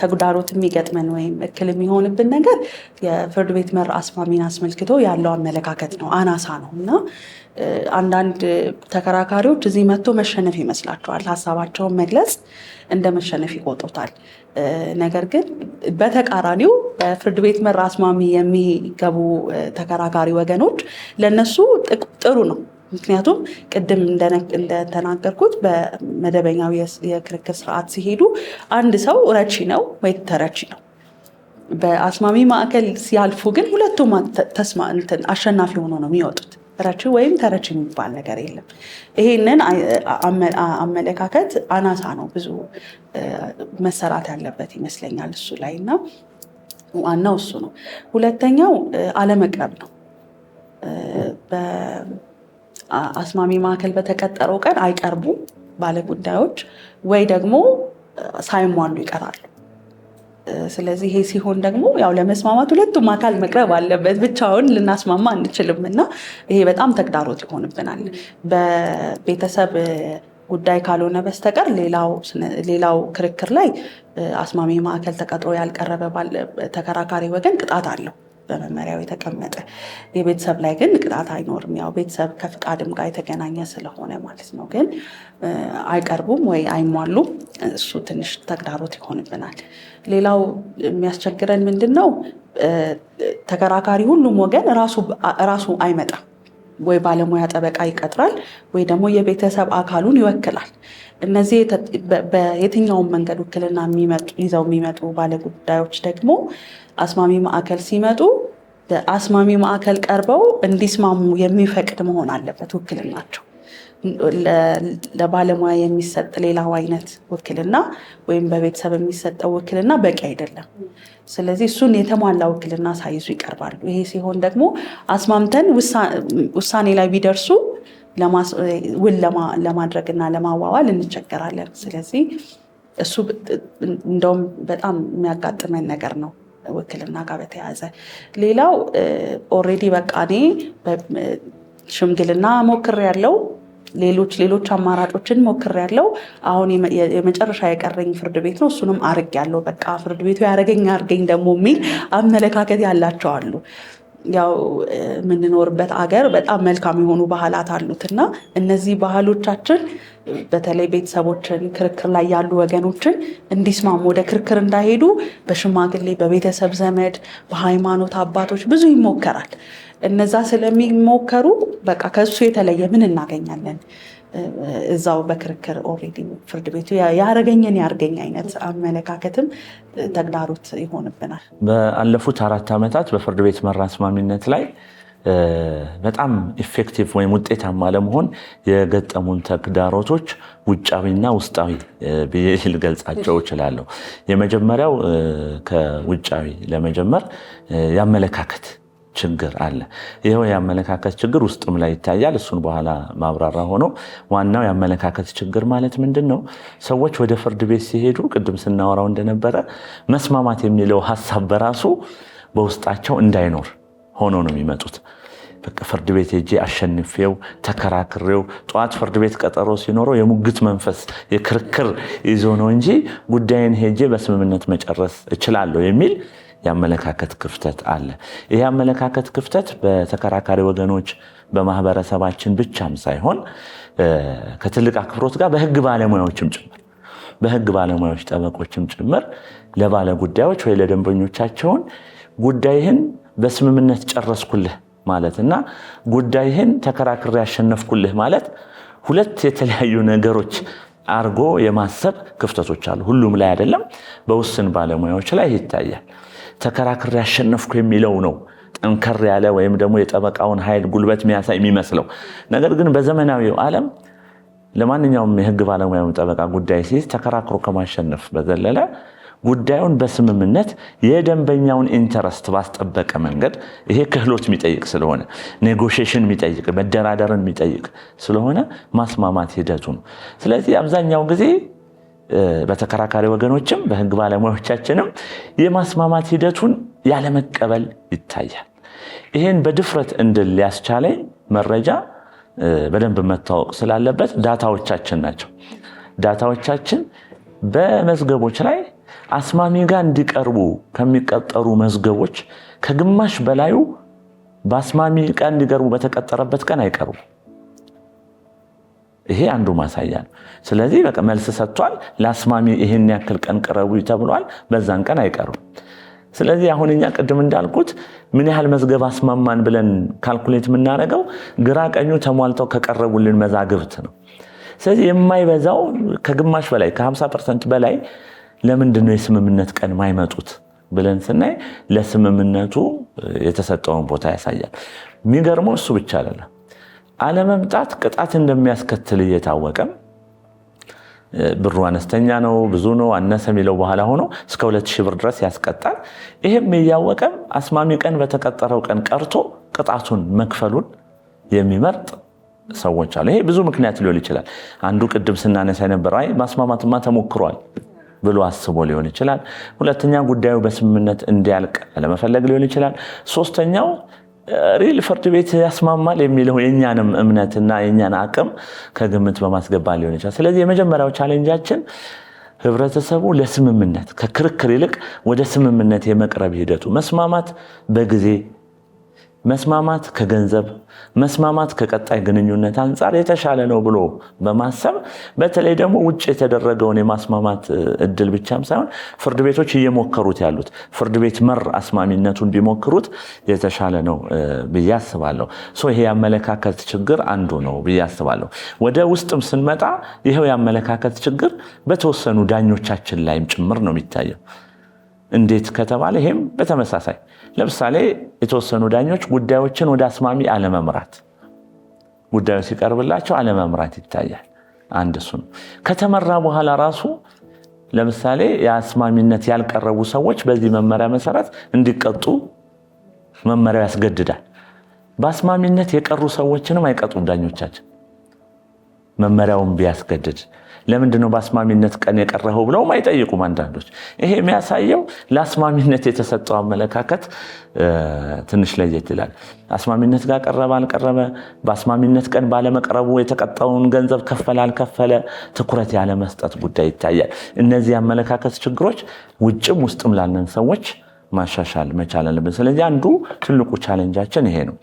ተግዳሮት የሚገጥመን ወይም እክል የሚሆንብን ነገር የፍርድ ቤት መር አስማሚን አስመልክቶ ያለው አመለካከት ነው፣ አናሳ ነው እና አንዳንድ ተከራካሪዎች እዚህ መጥቶ መሸነፍ ይመስላቸዋል። ሀሳባቸውን መግለጽ እንደ መሸነፍ ይቆጥሩታል። ነገር ግን በተቃራኒው በፍርድ ቤት መር አስማሚ የሚገቡ ተከራካሪ ወገኖች ለነሱ ጥሩ ነው። ምክንያቱም ቅድም እንደተናገርኩት በመደበኛው የክርክር ስርዓት ሲሄዱ አንድ ሰው ረቺ ነው ወይ ተረቺ ነው። በአስማሚ ማዕከል ሲያልፉ ግን ሁለቱም አሸናፊ ሆኖ ነው የሚወጡት። ረቺ ወይም ተረቺ የሚባል ነገር የለም። ይሄንን አመለካከት አናሳ ነው፣ ብዙ መሰራት ያለበት ይመስለኛል እሱ ላይ እና ዋናው እሱ ነው። ሁለተኛው አለመቅረብ ነው። አስማሚ ማዕከል በተቀጠረው ቀን አይቀርቡም ባለጉዳዮች ወይ ደግሞ ሳይሟሉ ይቀራሉ። ስለዚህ ይሄ ሲሆን ደግሞ ያው ለመስማማት ሁለቱም አካል መቅረብ አለበት፣ ብቻውን ልናስማማ አንችልም እና ይሄ በጣም ተግዳሮት ይሆንብናል። በቤተሰብ ጉዳይ ካልሆነ በስተቀር ሌላው ክርክር ላይ አስማሚ ማዕከል ተቀጥሮ ያልቀረበ ተከራካሪ ወገን ቅጣት አለው በመመሪያው የተቀመጠ። የቤተሰብ ላይ ግን ቅጣት አይኖርም። ያው ቤተሰብ ከፍቃድም ጋር የተገናኘ ስለሆነ ማለት ነው። ግን አይቀርቡም ወይ አይሟሉም። እሱ ትንሽ ተግዳሮት ይሆንብናል። ሌላው የሚያስቸግረን ምንድን ነው? ተከራካሪ ሁሉም ወገን ራሱ አይመጣም። ወይ ባለሙያ ጠበቃ ይቀጥራል ወይ ደግሞ የቤተሰብ አካሉን ይወክላል። እነዚህ በየትኛውም መንገድ ውክልና ይዘው የሚመጡ ባለጉዳዮች ደግሞ አስማሚ ማዕከል ሲመጡ በአስማሚ ማዕከል ቀርበው እንዲስማሙ የሚፈቅድ መሆን አለበት ውክልናቸው። ለባለሙያ የሚሰጥ ሌላው አይነት ውክልና ወይም በቤተሰብ የሚሰጠው ውክልና በቂ አይደለም። ስለዚህ እሱን የተሟላ ውክልና ሳይዙ ይቀርባሉ። ይሄ ሲሆን ደግሞ አስማምተን ውሳኔ ላይ ቢደርሱ ውል ለማድረግና ለማዋዋል እንቸገራለን። ስለዚህ እሱ እንደውም በጣም የሚያጋጥመን ነገር ነው ውክልና ጋር በተያያዘ። ሌላው ኦልሬዲ በቃ እኔ ሽምግልና ሞክሬያለሁ፣ ሌሎች አማራጮችን ሞክሬያለሁ፣ አሁን የመጨረሻ የቀረኝ ፍርድ ቤት ነው፣ እሱንም አድርጌያለሁ፣ በቃ ፍርድ ቤቱ ያደረገኝ ደግሞ የሚል አመለካከት ያላቸው አሉ። ያው የምንኖርበት አገር በጣም መልካም የሆኑ ባህላት አሉትና እነዚህ ባህሎቻችን በተለይ ቤተሰቦችን ክርክር ላይ ያሉ ወገኖችን እንዲስማሙ ወደ ክርክር እንዳይሄዱ በሽማግሌ በቤተሰብ ዘመድ በሃይማኖት አባቶች ብዙ ይሞከራል። እነዛ ስለሚሞከሩ በቃ ከሱ የተለየ ምን እናገኛለን? እዛው በክርክር ኦልሬዲ ፍርድ ቤቱ ያረገኝ አይነት አመለካከትም ተግዳሮት ይሆንብናል። ባለፉት 4 ዓመታት በፍርድ ቤት መር አስማሚነት ላይ በጣም ኢፌክቲቭ ወይም ውጤታማ ለመሆን የገጠሙን ተግዳሮቶች ውጫዊና ውስጣዊ ብዬ ልገልጻቸው እችላለሁ። የመጀመሪያው ከውጫዊ ለመጀመር የአመለካከት ችግር አለ። ይሄው የአመለካከት ችግር ውስጥም ላይ ይታያል። እሱን በኋላ ማብራራ ሆኖ ዋናው የአመለካከት ችግር ማለት ምንድን ነው? ሰዎች ወደ ፍርድ ቤት ሲሄዱ ቅድም ስናወራው እንደነበረ መስማማት የሚለው ሀሳብ በራሱ በውስጣቸው እንዳይኖር ሆኖ ነው የሚመጡት። በቃ ፍርድ ቤት ሄጄ አሸንፌው ተከራክሬው ጠዋት ፍርድ ቤት ቀጠሮ ሲኖረው የሙግት መንፈስ የክርክር ይዞ ነው እንጂ ጉዳይን ሄጄ በስምምነት መጨረስ እችላለሁ የሚል የአመለካከት ክፍተት አለ። ይህ የአመለካከት ክፍተት በተከራካሪ ወገኖች በማህበረሰባችን ብቻም ሳይሆን ከትልቅ አክብሮት ጋር በህግ ባለሙያዎች ጠበቆችም ጭምር ለባለ ጉዳዮች ወይ ለደንበኞቻቸውን ጉዳይህን በስምምነት ጨረስኩልህ ማለትና ጉዳይህን ተከራክሬ ያሸነፍኩልህ ማለት ሁለት የተለያዩ ነገሮች አርጎ የማሰብ ክፍተቶች አሉ። ሁሉም ላይ አይደለም፣ በውስን ባለሙያዎች ላይ ይታያል። ተከራክሬ ያሸነፍኩ የሚለው ነው ጠንከር ያለ ወይም ደግሞ የጠበቃውን ኃይል ጉልበት የሚያሳይ የሚመስለው ነገር ግን በዘመናዊው ዓለም ለማንኛውም የህግ ባለሙያው ጠበቃ ጉዳይ ሲይዝ ተከራክሮ ከማሸነፍ በዘለለ ጉዳዩን በስምምነት የደንበኛውን ኢንተረስት ባስጠበቀ መንገድ ይሄ ክህሎት የሚጠይቅ ስለሆነ ኔጎሺዬሽን የሚጠይቅ መደራደርን የሚጠይቅ ስለሆነ ማስማማት ሂደቱ ነው። ስለዚህ አብዛኛው ጊዜ በተከራካሪ ወገኖችም በህግ ባለሙያዎቻችንም የማስማማት ሂደቱን ያለመቀበል ይታያል። ይሄን በድፍረት እንድል ያስቻለኝ መረጃ በደንብ መታወቅ ስላለበት ዳታዎቻችን ናቸው። ዳታዎቻችን በመዝገቦች ላይ አስማሚ ጋር እንዲቀርቡ ከሚቀጠሩ መዝገቦች ከግማሽ በላዩ በአስማሚ ቀን እንዲቀርቡ በተቀጠረበት ቀን አይቀርቡ። ይሄ አንዱ ማሳያ ነው። ስለዚህ በቃ መልስ ሰጥቷል፣ ለአስማሚ ይሄን ያክል ቀን ቅረቡ ተብሏል፣ በዛን ቀን አይቀርቡ። ስለዚህ አሁን እኛ ቅድም እንዳልኩት ምን ያህል መዝገብ አስማማን ብለን ካልኩሌት የምናደርገው ግራ ቀኙ ተሟልተው ከቀረቡልን መዛግብት ነው። ስለዚህ የማይበዛው ከግማሽ በላይ ከ50% በላይ ለምንድን ነው የስምምነት ቀን ማይመጡት ብለን ስናይ ለስምምነቱ የተሰጠውን ቦታ ያሳያል። የሚገርመው እሱ ብቻ አይደለም። አለመምጣት ቅጣት እንደሚያስከትል እየታወቀም ብሩ አነስተኛ ነው ብዙ ነው አነሰ የሚለው በኋላ ሆኖ እስከ 2000 ብር ድረስ ያስቀጣል። ይሄም እያወቀም አስማሚ ቀን በተቀጠረው ቀን ቀርቶ ቅጣቱን መክፈሉን የሚመርጥ ሰዎች አሉ። ይሄ ብዙ ምክንያት ሊሆን ይችላል። አንዱ ቅድም ስናነሳ የነበረው አይ ማስማማትማ ተሞክሯል ብሎ አስቦ ሊሆን ይችላል። ሁለተኛ ጉዳዩ በስምምነት እንዲያልቅ ለመፈለግ ሊሆን ይችላል። ሶስተኛው ሪል ፍርድ ቤት ያስማማል የሚለው የኛንም እምነትና የኛን አቅም ከግምት በማስገባት ሊሆን ይችላል። ስለዚህ የመጀመሪያው ቻሌንጃችን ህብረተሰቡ ለስምምነት ከክርክር ይልቅ ወደ ስምምነት የመቅረብ ሂደቱ መስማማት በጊዜ መስማማት ከገንዘብ መስማማት ከቀጣይ ግንኙነት አንፃር የተሻለ ነው ብሎ በማሰብ በተለይ ደግሞ ውጭ የተደረገውን የማስማማት እድል ብቻም ሳይሆን ፍርድ ቤቶች እየሞከሩት ያሉት ፍርድ ቤት መር አስማሚነቱን ቢሞክሩት የተሻለ ነው ብዬ አስባለሁ። ይሄ የአመለካከት ችግር አንዱ ነው ብዬ አስባለሁ። ወደ ውስጥም ስንመጣ ይሄው የአመለካከት ችግር በተወሰኑ ዳኞቻችን ላይም ጭምር ነው የሚታየው። እንዴት ከተባለ ይሄም በተመሳሳይ ለምሳሌ የተወሰኑ ዳኞች ጉዳዮችን ወደ አስማሚ አለመምራት ጉዳዩ ሲቀርብላቸው አለመምራት ይታያል። አንድ እሱ ነው። ከተመራ በኋላ ራሱ ለምሳሌ የአስማሚነት ያልቀረቡ ሰዎች በዚህ መመሪያ መሰረት እንዲቀጡ መመሪያው ያስገድዳል። በአስማሚነት የቀሩ ሰዎችንም አይቀጡም ዳኞቻችን መመሪያውን ቢያስገድድ። ለምንድነው በአስማሚነት ቀን የቀረኸው ብለው አይጠይቁም አንዳንዶች። ይሄ የሚያሳየው ለአስማሚነት የተሰጠው አመለካከት ትንሽ ለየት ይላል። አስማሚነት ጋር ቀረበ አልቀረበ፣ በአስማሚነት ቀን ባለመቅረቡ የተቀጣውን ገንዘብ ከፈለ አልከፈለ ትኩረት ያለ መስጠት ጉዳይ ይታያል። እነዚህ አመለካከት ችግሮች ውጭም ውስጥም ላለን ሰዎች ማሻሻል መቻል አለብን። ስለዚህ አንዱ ትልቁ ቻሌንጃችን ይሄ ነው።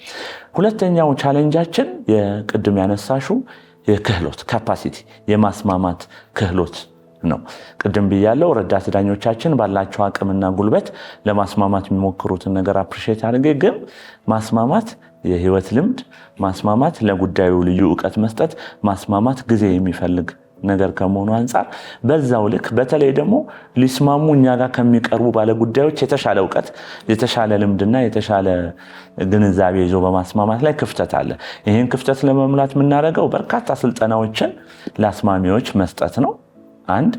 ሁለተኛው ቻሌንጃችን የቅድም ያነሳሹ የክህሎት ካፓሲቲ የማስማማት ክህሎት ነው። ቅድም ብያለው ረዳት ዳኞቻችን ባላቸው አቅምና ጉልበት ለማስማማት የሚሞክሩትን ነገር አፕሪሼት አድርጌ ግን ማስማማት የህይወት ልምድ ማስማማት ለጉዳዩ ልዩ ዕውቀት መስጠት ማስማማት ጊዜ የሚፈልግ ነገር ከመሆኑ አንፃር በዛው ልክ በተለይ ደግሞ ሊስማሙ እኛ ጋር ከሚቀርቡ ባለጉዳዮች የተሻለ ዕውቀት የተሻለ ልምድና የተሻለ ግንዛቤ ይዞ በማስማማት ላይ ክፍተት አለ። ይህን ክፍተት ለመሙላት የምናደርገው በርካታ ስልጠናዎችን ለአስማሚዎች መስጠት ነው አንድ።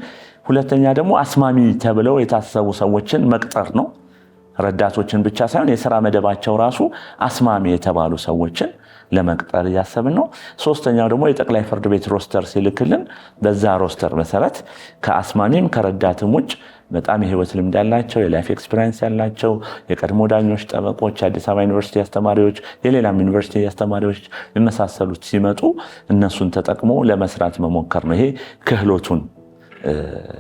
ሁለተኛ ደግሞ አስማሚ ተብለው የታሰቡ ሰዎችን መቅጠር ነው። ረዳቶችን ብቻ ሳይሆን የሥራ መደባቸው ራሱ አስማሚ የተባሉ ሰዎችን ለመቅጠር እያሰብን ነው። ሶስተኛው ደግሞ የጠቅላይ ፍርድ ቤት ሮስተር ሲልክልን በዛ ሮስተር መሰረት ከአስማሚም ከረዳትም ውጭ በጣም የህይወት ልምድ ያላቸው የላይፍ ኤክስፒሪየንስ ያላቸው የቀድሞ ዳኞች፣ ጠበቆች፣ የአዲስ አበባ ዩኒቨርሲቲ አስተማሪዎች፣ የሌላም ዩኒቨርሲቲ አስተማሪዎች የመሳሰሉት ሲመጡ እነሱን ተጠቅሞ ለመስራት መሞከር ነው። ይሄ ክህሎቱን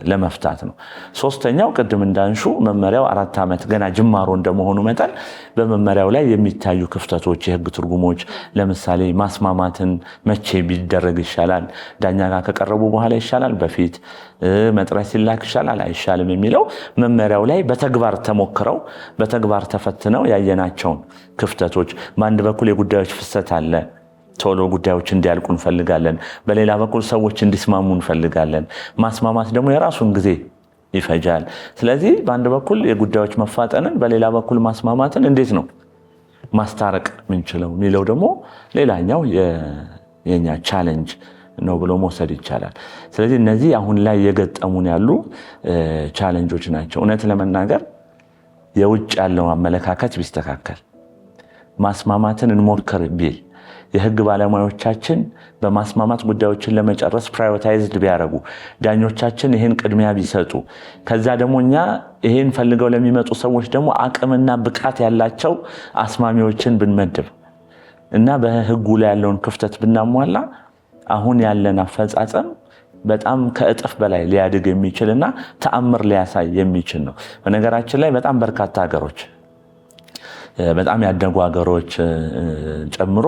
ለመፍታት ነው። ሶስተኛው ቅድም እንዳንሹ መመሪያው 4 ዓመት ገና ጅማሮ እንደመሆኑ መጠን በመመሪያው ላይ የሚታዩ ክፍተቶች የህግ ትርጉሞች ለምሳሌ ማስማማትን መቼ ቢደረግ ይሻላል፣ ዳኛ ጋር ከቀረቡ በኋላ ይሻላል፣ በፊት መጥሪያ ሲላክ ይሻላል አይሻልም የሚለው መመሪያው ላይ በተግባር ተሞክረው በተግባር ተፈትነው ያየናቸውን ክፍተቶች በአንድ በኩል የጉዳዮች ፍሰት አለ ቶሎ ጉዳዮች እንዲያልቁ እንፈልጋለን። በሌላ በኩል ሰዎች እንዲስማሙ እንፈልጋለን። ማስማማት ደግሞ የራሱን ጊዜ ይፈጃል። ስለዚህ በአንድ በኩል የጉዳዮች መፋጠንን በሌላ በኩል ማስማማትን እንዴት ነው ማስታረቅ ምንችለው የሚለው ደግሞ ሌላኛው የኛ ቻሌንጅ ነው ብሎ መውሰድ ይቻላል። ስለዚህ እነዚህ አሁን ላይ የገጠሙን ያሉ ቻሌንጆች ናቸው። እውነት ለመናገር የውጭ ያለው አመለካከት ቢስተካከል፣ ማስማማትን እንሞክር ቢል፣ የህግ ባለሙያዎቻችን በማስማማት ጉዳዮችን ለመጨረስ ፕራዮሪታይዝድ ቢያደርጉ፣ ዳኞቻችን ይህን ቅድሚያ ቢሰጡ፣ ከዛ ደግሞ እኛ ይህን ፈልገው ለሚመጡ ሰዎች ደግሞ አቅምና ብቃት ያላቸው አስማሚዎችን ብንመድብ እና በህጉ ላይ ያለውን ክፍተት ብናሟላ አሁን ያለን አፈጻጸም በጣም ከእጥፍ በላይ ሊያድግ የሚችልና ተአምር ሊያሳይ የሚችል ነው። በነገራችን ላይ በጣም በርካታ ሀገሮች፣ በጣም ያደጉ ሀገሮች ጨምሮ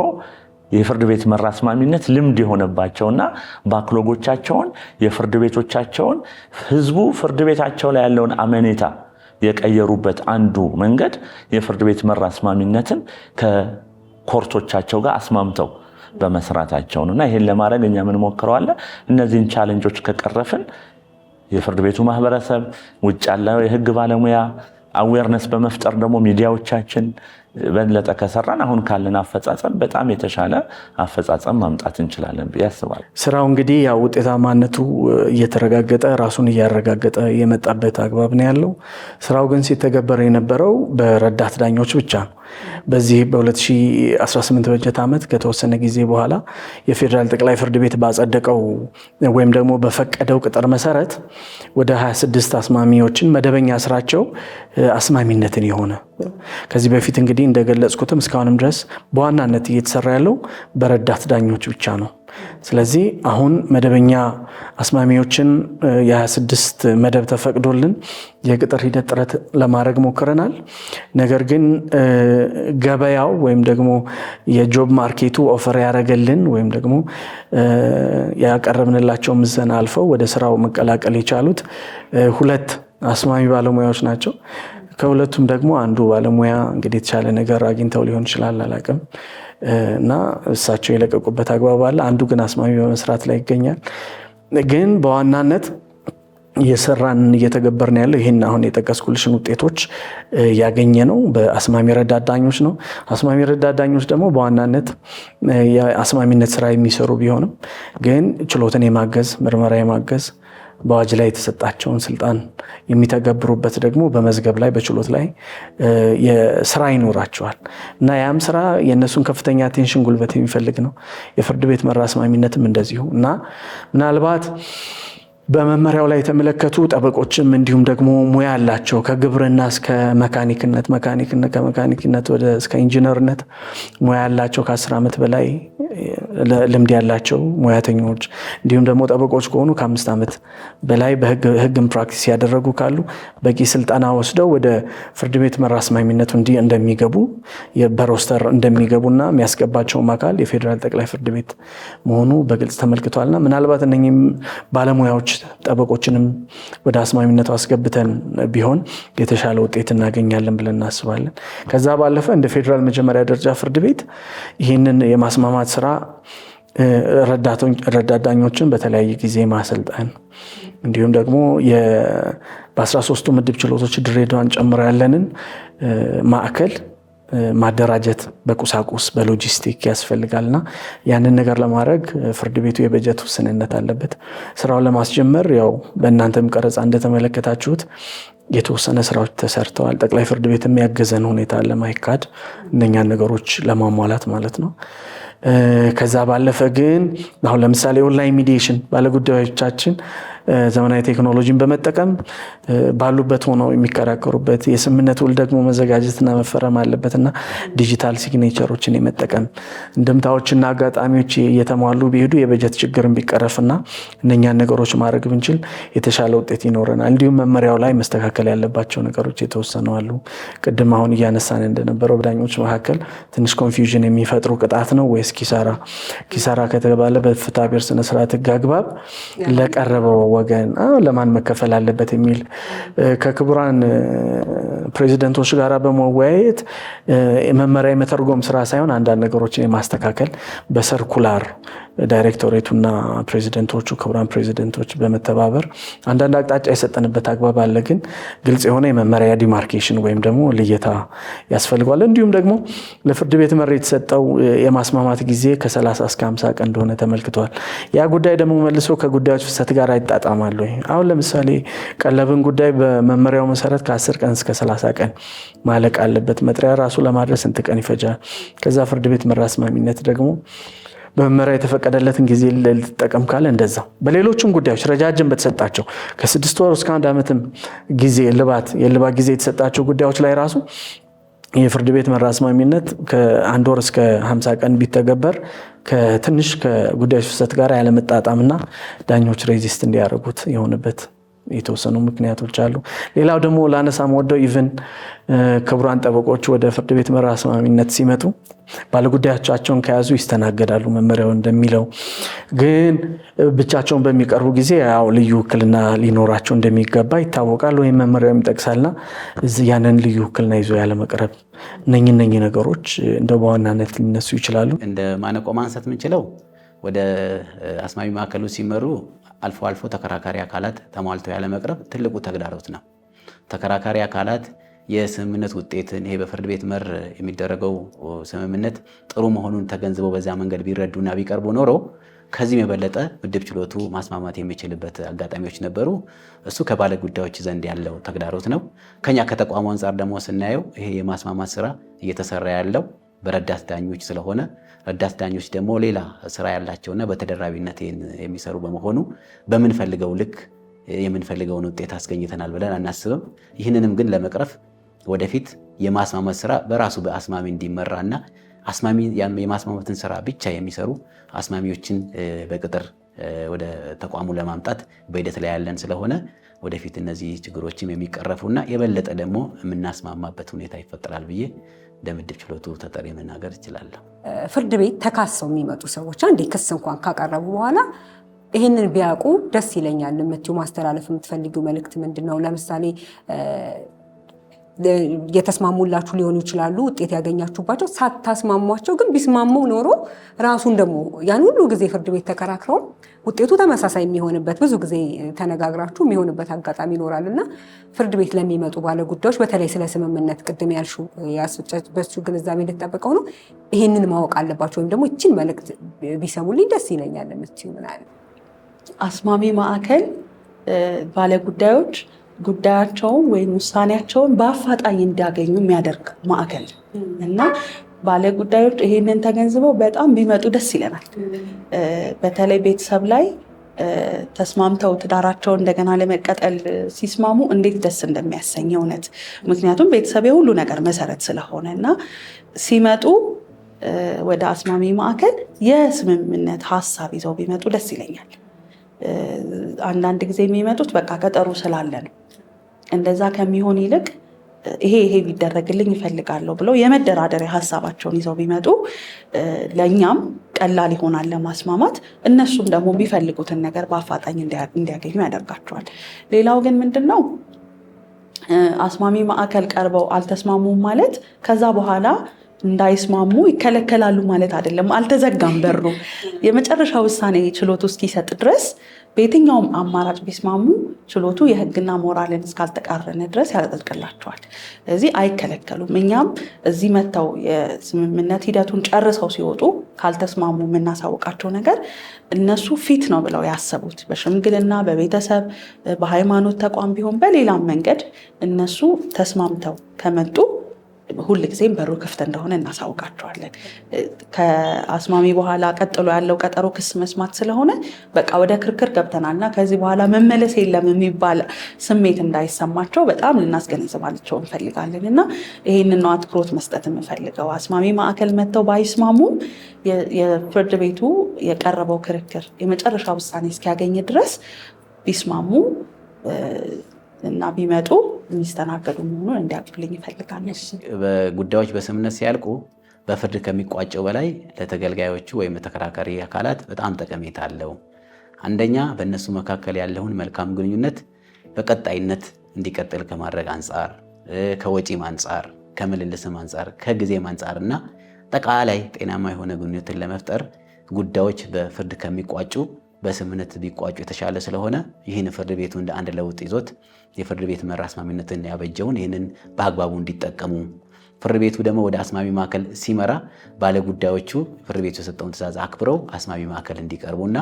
የፍርድ ቤት መር አስማሚነት ልምድ የሆነባቸውና ባክሎጎቻቸውን የፍርድ ቤቶቻቸውን ህዝቡ ፍርድ ቤታቸው ላይ ያለውን አመኔታ የቀየሩበት አንዱ መንገድ የፍርድ ቤት መር አስማሚነትን ከኮርቶቻቸው ጋር አስማምተው በመስራታቸው ነውና ይሄን ለማድረግ እኛ ምን ሞክረዋለን? እነዚህን ቻሌንጆች ከቀረፍን የፍርድ ቤቱ ማህበረሰብ፣ ውጭ ያለው የህግ ባለሙያ አዌርነስ በመፍጠር ደግሞ ሚዲያዎቻችን በለጠ ከሰራን አሁን ካለን አፈጻጸም በጣም የተሻለ አፈጻጸም ማምጣት እንችላለን ብዬ አስባለሁ። ስራው እንግዲህ ያው ውጤታማነቱ እየተረጋገጠ ራሱን እያረጋገጠ የመጣበት አግባብ ነው ያለው። ስራው ግን ሲተገበር የነበረው በረዳት ዳኞች ብቻ ነው። በዚህ በ2018 በጀት ዓመት ከተወሰነ ጊዜ በኋላ የፌዴራል ጠቅላይ ፍርድ ቤት ባጸደቀው ወይም ደግሞ በፈቀደው ቅጥር መሰረት ወደ 26 አስማሚዎችን መደበኛ ስራቸው አስማሚነትን የሆነ ከዚህ በፊት እንግዲህ እንደገለጽኩትም እስካሁንም ድረስ በዋናነት እየተሰራ ያለው በረዳት ዳኞች ብቻ ነው። ስለዚህ አሁን መደበኛ አስማሚዎችን የ26 መደብ ተፈቅዶልን የቅጥር ሂደት ጥረት ለማድረግ ሞክረናል። ነገር ግን ገበያው ወይም ደግሞ የጆብ ማርኬቱ ኦፈር ያደረገልን ወይም ደግሞ ያቀረብንላቸው ምዘና አልፈው ወደ ስራው መቀላቀል የቻሉት 2 አስማሚ ባለሙያዎች ናቸው። ከሁለቱም ደግሞ አንዱ ባለሙያ እንግዲህ የተሻለ ነገር አግኝተው ሊሆን ይችላል፣ አላውቅም እና እሳቸው የለቀቁበት አግባብ አለ። አንዱ ግን አስማሚ በመስራት ላይ ይገኛል። ግን በዋናነት እየሰራን እየተገበርን ያለው ይህን አሁን የጠቀስኩልሽን ውጤቶች ያገኘ ነው በአስማሚ ረዳት ዳኞች ነው። አስማሚ ረዳት ዳኞች ደግሞ በዋናነት የአስማሚነት ስራ የሚሰሩ ቢሆንም ግን ችሎትን የማገዝ ምርመራ የማገዝ በአዋጅ ላይ የተሰጣቸውን ስልጣን የሚተገብሩበት ደግሞ በመዝገብ ላይ በችሎት ላይ ስራ ይኖራቸዋል እና ያም ስራ የእነሱን ከፍተኛ አቴንሽን ጉልበት የሚፈልግ ነው። የፍርድ ቤት መር አስማሚነትም እንደዚሁ እና ምናልባት በመመሪያው ላይ የተመለከቱ ጠበቆችም እንዲሁም ደግሞ ሙያ ያላቸው ከግብርና እስከ መካኒክነት ከመካኒክነት ወደ እስከ ኢንጂነርነት ሙያ ያላቸው ከ10 ዓመት በላይ ልምድ ያላቸው ሙያተኞች እንዲሁም ደግሞ ጠበቆች ከሆኑ ከ5 ዓመት በላይ በህግም ፕራክቲስ ያደረጉ ካሉ በቂ ስልጠና ወስደው ወደ ፍርድ ቤት መር አስማሚነቱ እንደሚገቡ በሮስተር እንደሚገቡና የሚያስገባቸውም አካል የፌዴራል ጠቅላይ ፍርድ ቤት መሆኑ በግልጽ ተመልክቷልና ምናልባት እነኚህም ባለሙያዎች ጠበቆችንም ወደ አስማሚነቱ አስገብተን ቢሆን የተሻለ ውጤት እናገኛለን ብለን እናስባለን። ከዛ ባለፈ እንደ ፌዴራል መጀመሪያ ደረጃ ፍርድ ቤት ይህንን የማስማማት ስራ ረዳት ዳኞችን በተለያየ ጊዜ ማሰልጠን እንዲሁም ደግሞ በ13ቱ ምድብ ችሎቶች ድሬዳዋን ጨምሮ ያለንን ማዕከል ማደራጀት በቁሳቁስ በሎጂስቲክ ያስፈልጋልና ያንን ነገር ለማድረግ ፍርድ ቤቱ የበጀት ውስንነት አለበት። ስራውን ለማስጀመር ያው በእናንተም ቀረጻ እንደተመለከታችሁት የተወሰነ ስራዎች ተሰርተዋል። ጠቅላይ ፍርድ ቤት የሚያገዘን ሁኔታ ለማይካድ እነኛን ነገሮች ለማሟላት ማለት ነው። ከዛ ባለፈ ግን አሁን ለምሳሌ ኦንላይን ሚዲዬሽን ባለጉዳዮቻችን ዘመናዊ ቴክኖሎጂን በመጠቀም ባሉበት ሆነው የሚከራከሩበት የስምምነት ውል ደግሞ መዘጋጀትና መፈረም አለበትና ዲጂታል ሲግኔቸሮችን የመጠቀም እንደምታዎችና አጋጣሚዎች እየተሟሉ ቢሄዱ የበጀት ችግርን ቢቀረፍና እነኛን ነገሮች ማድረግ ብንችል የተሻለ ውጤት ይኖረናል። እንዲሁም መመሪያው ላይ መስተካከል ያለባቸው ነገሮች የተወሰኑ አሉ። ቅድም አሁን እያነሳን እንደነበረው በዳኞች መካከል ትንሽ ኮንፊውዥን የሚፈጥሩ ቅጣት ነው ወይስ ኪሳራ ከተባለ በፍትሐ ብሔር ስነ ስርዓት ህግ አግባብ ለቀረበው ወገን ለማን መከፈል አለበት የሚል ከክቡራን ፕሬዚደንቶች ጋር በመወያየት መመሪያ የመተርጎም ስራ ሳይሆን አንዳንድ ነገሮችን የማስተካከል በሰርኩላር ዳይሬክቶሬቱና ፕሬዚደንቶቹ ክቡራን ፕሬዚደንቶች በመተባበር አንዳንድ አቅጣጫ የሰጠንበት አግባብ አለ። ግን ግልጽ የሆነ የመመሪያ ዲማርኬሽን ወይም ደግሞ ልየታ ያስፈልገዋል። እንዲሁም ደግሞ ለፍርድ ቤት መር የተሰጠው የማስማማት ጊዜ ከ30 እስከ 50 ቀን እንደሆነ ተመልክቷል። ያ ጉዳይ ደግሞ መልሶ ከጉዳዮች ፍሰት ጋር አይጣጣማል ወይ? አሁን ለምሳሌ ቀለብን ጉዳይ በመመሪያው መሰረት ከ10 ቀን እስከ 30 ቀን ማለቅ አለበት። መጥሪያ ራሱ ለማድረስ ስንት ቀን ይፈጃል? ከዛ ፍርድ ቤት መር አስማሚነት ደግሞ በመመሪያ የተፈቀደለትን ጊዜ ልጠቀም ካለ እንደዛው። በሌሎችም ጉዳዮች ረጃጅም በተሰጣቸው ከ6 ወር እስከ 1 ዓመትም ጊዜ የልባት ጊዜ የተሰጣቸው ጉዳዮች ላይ ራሱ የፍርድ ቤት መር አስማሚነት ከ1 ወር እስከ 50 ቀን ቢተገበር ከትንሽ ከጉዳዮች ፍሰት ጋር ያለመጣጣምና ዳኞች ሬዚስት እንዲያደርጉት የሆነበት የተወሰኑ ምክንያቶች አሉ። ሌላው ደግሞ ላነሳም ወደው ኢቭን ክቡራን ጠበቆች ወደ ፍርድ ቤት መር አስማሚነት ሲመጡ ባለጉዳዮቻቸውን ከያዙ ይስተናገዳሉ መመሪያው እንደሚለው። ግን ብቻቸውን በሚቀርቡ ጊዜ ያው ልዩ ውክልና ሊኖራቸው እንደሚገባ ይታወቃል ወይም መመሪያው ይጠቅሳልና ያንን ልዩ ውክልና ይዞ ያለመቅረብ እነኚህ ነገሮች እንደ በዋናነት ሊነሱ ይችላሉ። እንደ ማነቆ ማንሳት የምንችለው ወደ አስማሚ ማዕከሉ ሲመሩ አልፎ አልፎ ተከራካሪ አካላት ተሟልተው ያለመቅረብ ትልቁ ተግዳሮት ነው። ተከራካሪ አካላት የስምምነት ውጤትን ይሄ በፍርድ ቤት መር የሚደረገው ስምምነት ጥሩ መሆኑን ተገንዝበው በዛ መንገድ ቢረዱና ቢቀርቡ ኖሮ ከዚህም የበለጠ ምድብ ችሎቱ ማስማማት የሚችልበት አጋጣሚዎች ነበሩ። እሱ ከባለ ጉዳዮች ዘንድ ያለው ተግዳሮት ነው። ከኛ ከተቋሙ አንጻር ደግሞ ስናየው ይሄ የማስማማት ስራ እየተሰራ ያለው በረዳት ዳኞች ስለሆነ ረዳት ዳኞች ደግሞ ሌላ ስራ ያላቸውና በተደራቢነት የሚሰሩ በመሆኑ በምንፈልገው ልክ የምንፈልገውን ውጤት አስገኝተናል ብለን አናስብም። ይህንንም ግን ለመቅረፍ ወደፊት የማስማማት ስራ በራሱ በአስማሚ እንዲመራና አስማሚ የማስማማትን ስራ ብቻ የሚሰሩ አስማሚዎችን በቅጥር ወደ ተቋሙ ለማምጣት በሂደት ላይ ያለን ስለሆነ ወደፊት እነዚህ ችግሮችም የሚቀረፉና የበለጠ ደግሞ የምናስማማበት ሁኔታ ይፈጠራል ብዬ እንደምድብ ችሎቱ ተጠሪ መናገር እችላለሁ። ፍርድ ቤት ተካሰው የሚመጡ ሰዎች አንዴ ክስ እንኳን ካቀረቡ በኋላ ይህንን ቢያውቁ ደስ ይለኛል የምትይው ማስተላለፍ የምትፈልጊው መልእክት ምንድን ነው? ለምሳሌ የተስማሙላችሁ ሊሆኑ ይችላሉ፣ ውጤት ያገኛችሁባቸው። ሳታስማሟቸው ግን ቢስማሙ ኖሮ ራሱን ደግሞ ያን ሁሉ ጊዜ ፍርድ ቤት ተከራክረው ውጤቱ ተመሳሳይ የሚሆንበት ብዙ ጊዜ ተነጋግራችሁ የሚሆንበት አጋጣሚ ይኖራል እና ፍርድ ቤት ለሚመጡ ባለጉዳዮች በተለይ ስለ ስምምነት ቅድም ያልሽው በሱ ግንዛቤ እንድትጠብቀው ነው። ይሄንን ማወቅ አለባቸው ወይም ደግሞ ይችን መልእክት ቢሰሙልኝ ደስ ይለኛል የምትይው ምን አለ? አስማሚ ማዕከል ባለጉዳዮች ጉዳያቸውን ወይም ውሳኔያቸውን በአፋጣኝ እንዲያገኙ የሚያደርግ ማዕከል እና ባለጉዳዮች ይሄንን ተገንዝበው በጣም ቢመጡ ደስ ይለናል። በተለይ ቤተሰብ ላይ ተስማምተው ትዳራቸውን እንደገና ለመቀጠል ሲስማሙ እንዴት ደስ እንደሚያሰኝ እውነት። ምክንያቱም ቤተሰብ የሁሉ ነገር መሰረት ስለሆነ እና ሲመጡ ወደ አስማሚ ማዕከል የስምምነት ሀሳብ ይዘው ቢመጡ ደስ ይለኛል። አንዳንድ ጊዜ የሚመጡት በቃ ቀጠሮ ስላለ ነው። እንደዛ ከሚሆን ይልቅ ይሄ ቢደረግልኝ ይፈልጋለሁ ብለው የመደራደሪያ ሀሳባቸውን ይዘው ቢመጡ ለእኛም ቀላል ይሆናል ለማስማማት፣ እነሱም ደግሞ የሚፈልጉትን ነገር በአፋጣኝ እንዲያገኙ ያደርጋቸዋል። ሌላው ግን ምንድን ነው አስማሚ ማዕከል ቀርበው አልተስማሙም ማለት ከዛ በኋላ እንዳይስማሙ ይከለከላሉ ማለት አይደለም። አልተዘጋም በሩ። የመጨረሻ ውሳኔ ችሎቱ እስኪሰጥ ድረስ በየትኛውም አማራጭ ቢስማሙ ችሎቱ የሕግና ሞራልን እስካልተቃረነ ድረስ ያጸድቅላቸዋል። ስለዚህ አይከለከሉም። እኛም እዚህ መጥተው የስምምነት ሂደቱን ጨርሰው ሲወጡ ካልተስማሙ የምናሳውቃቸው ነገር እነሱ ፊት ነው ብለው ያሰቡት በሽምግልና፣ በቤተሰብ፣ በሃይማኖት ተቋም ቢሆን በሌላም መንገድ እነሱ ተስማምተው ከመጡ ሁል ጊዜም በሩ ክፍት እንደሆነ እናሳውቃቸዋለን። ከአስማሚ በኋላ ቀጥሎ ያለው ቀጠሮ ክስ መስማት ስለሆነ በቃ ወደ ክርክር ገብተናልና ከዚህ በኋላ መመለስ የለም የሚባል ስሜት እንዳይሰማቸው በጣም ልናስገነዝባቸው እንፈልጋለን እና ይህንን ነው አትኩሮት መስጠት የምፈልገው። አስማሚ ማዕከል መጥተው ባይስማሙም የፍርድ ቤቱ የቀረበው ክርክር የመጨረሻ ውሳኔ እስኪያገኝ ድረስ ቢስማሙ እና ቢመጡ የሚስተናገዱ መሆኑን እንዲያውቁልኝ ይፈልጋል። በጉዳዮች በስምምነት ሲያልቁ በፍርድ ከሚቋጨው በላይ ለተገልጋዮቹ ወይም ተከራካሪ አካላት በጣም ጠቀሜታ አለው። አንደኛ በእነሱ መካከል ያለውን መልካም ግንኙነት በቀጣይነት እንዲቀጥል ከማድረግ አንጻር፣ ከወጪም አንጻር፣ ከምልልስም አንጻር፣ ከጊዜም አንጻር እና ጠቃላይ ጤናማ የሆነ ግንኙነትን ለመፍጠር ጉዳዮች በፍርድ ከሚቋጩ በስምምነት ቢቋጩ የተሻለ ስለሆነ ይህን ፍርድ ቤቱ እንደ አንድ ለውጥ ይዞት የፍርድ ቤት መር አስማሚነትን ያበጀውን ይህንን በአግባቡ እንዲጠቀሙ፣ ፍርድ ቤቱ ደግሞ ወደ አስማሚ ማዕከል ሲመራ ባለጉዳዮቹ ፍርድ ቤቱ የሰጠውን ትዕዛዝ አክብረው አስማሚ ማዕከል እንዲቀርቡና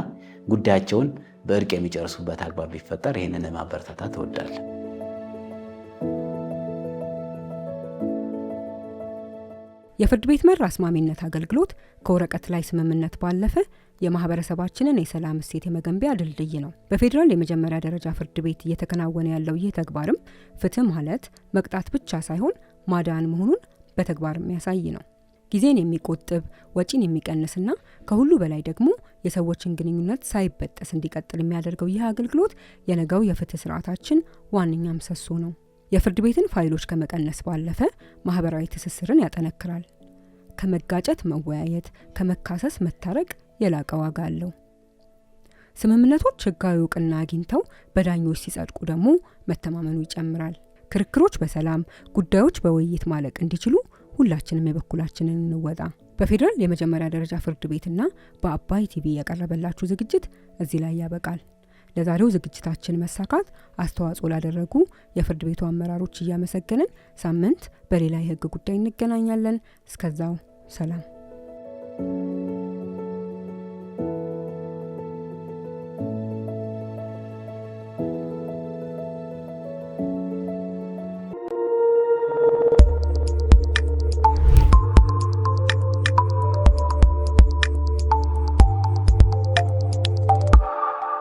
ጉዳያቸውን በእርቅ የሚጨርሱበት አግባብ ቢፈጠር ይህንን ማበረታታት እወዳለሁ። የፍርድ ቤት መር አስማሚነት አገልግሎት ከወረቀት ላይ ስምምነት ባለፈ የማህበረሰባችንን የሰላም እሴት የመገንቢያ ድልድይ ነው። በፌዴራል የመጀመሪያ ደረጃ ፍርድ ቤት እየተከናወነ ያለው ይህ ተግባርም ፍትህ ማለት መቅጣት ብቻ ሳይሆን ማዳን መሆኑን በተግባር የሚያሳይ ነው። ጊዜን የሚቆጥብ ወጪን የሚቀንስና ከሁሉ በላይ ደግሞ የሰዎችን ግንኙነት ሳይበጠስ እንዲቀጥል የሚያደርገው ይህ አገልግሎት የነገው የፍትህ ስርዓታችን ዋነኛ ምሰሶ ነው። የፍርድ ቤትን ፋይሎች ከመቀነስ ባለፈ ማህበራዊ ትስስርን ያጠነክራል። ከመጋጨት መወያየት፣ ከመካሰስ መታረቅ የላቀ ዋጋ አለው። ስምምነቶች ህጋዊ እውቅና አግኝተው በዳኞች ሲጸድቁ ደግሞ መተማመኑ ይጨምራል። ክርክሮች በሰላም ጉዳዮች በውይይት ማለቅ እንዲችሉ ሁላችንም የበኩላችንን እንወጣ። በፌዴራል የመጀመሪያ ደረጃ ፍርድ ቤትና በአባይ ቲቪ ያቀረበላችሁ ዝግጅት እዚህ ላይ ያበቃል። ለዛሬው ዝግጅታችን መሳካት አስተዋጽኦ ላደረጉ የፍርድ ቤቱ አመራሮች እያመሰገንን ሳምንት በሌላ የህግ ጉዳይ እንገናኛለን። እስከዛው ሰላም።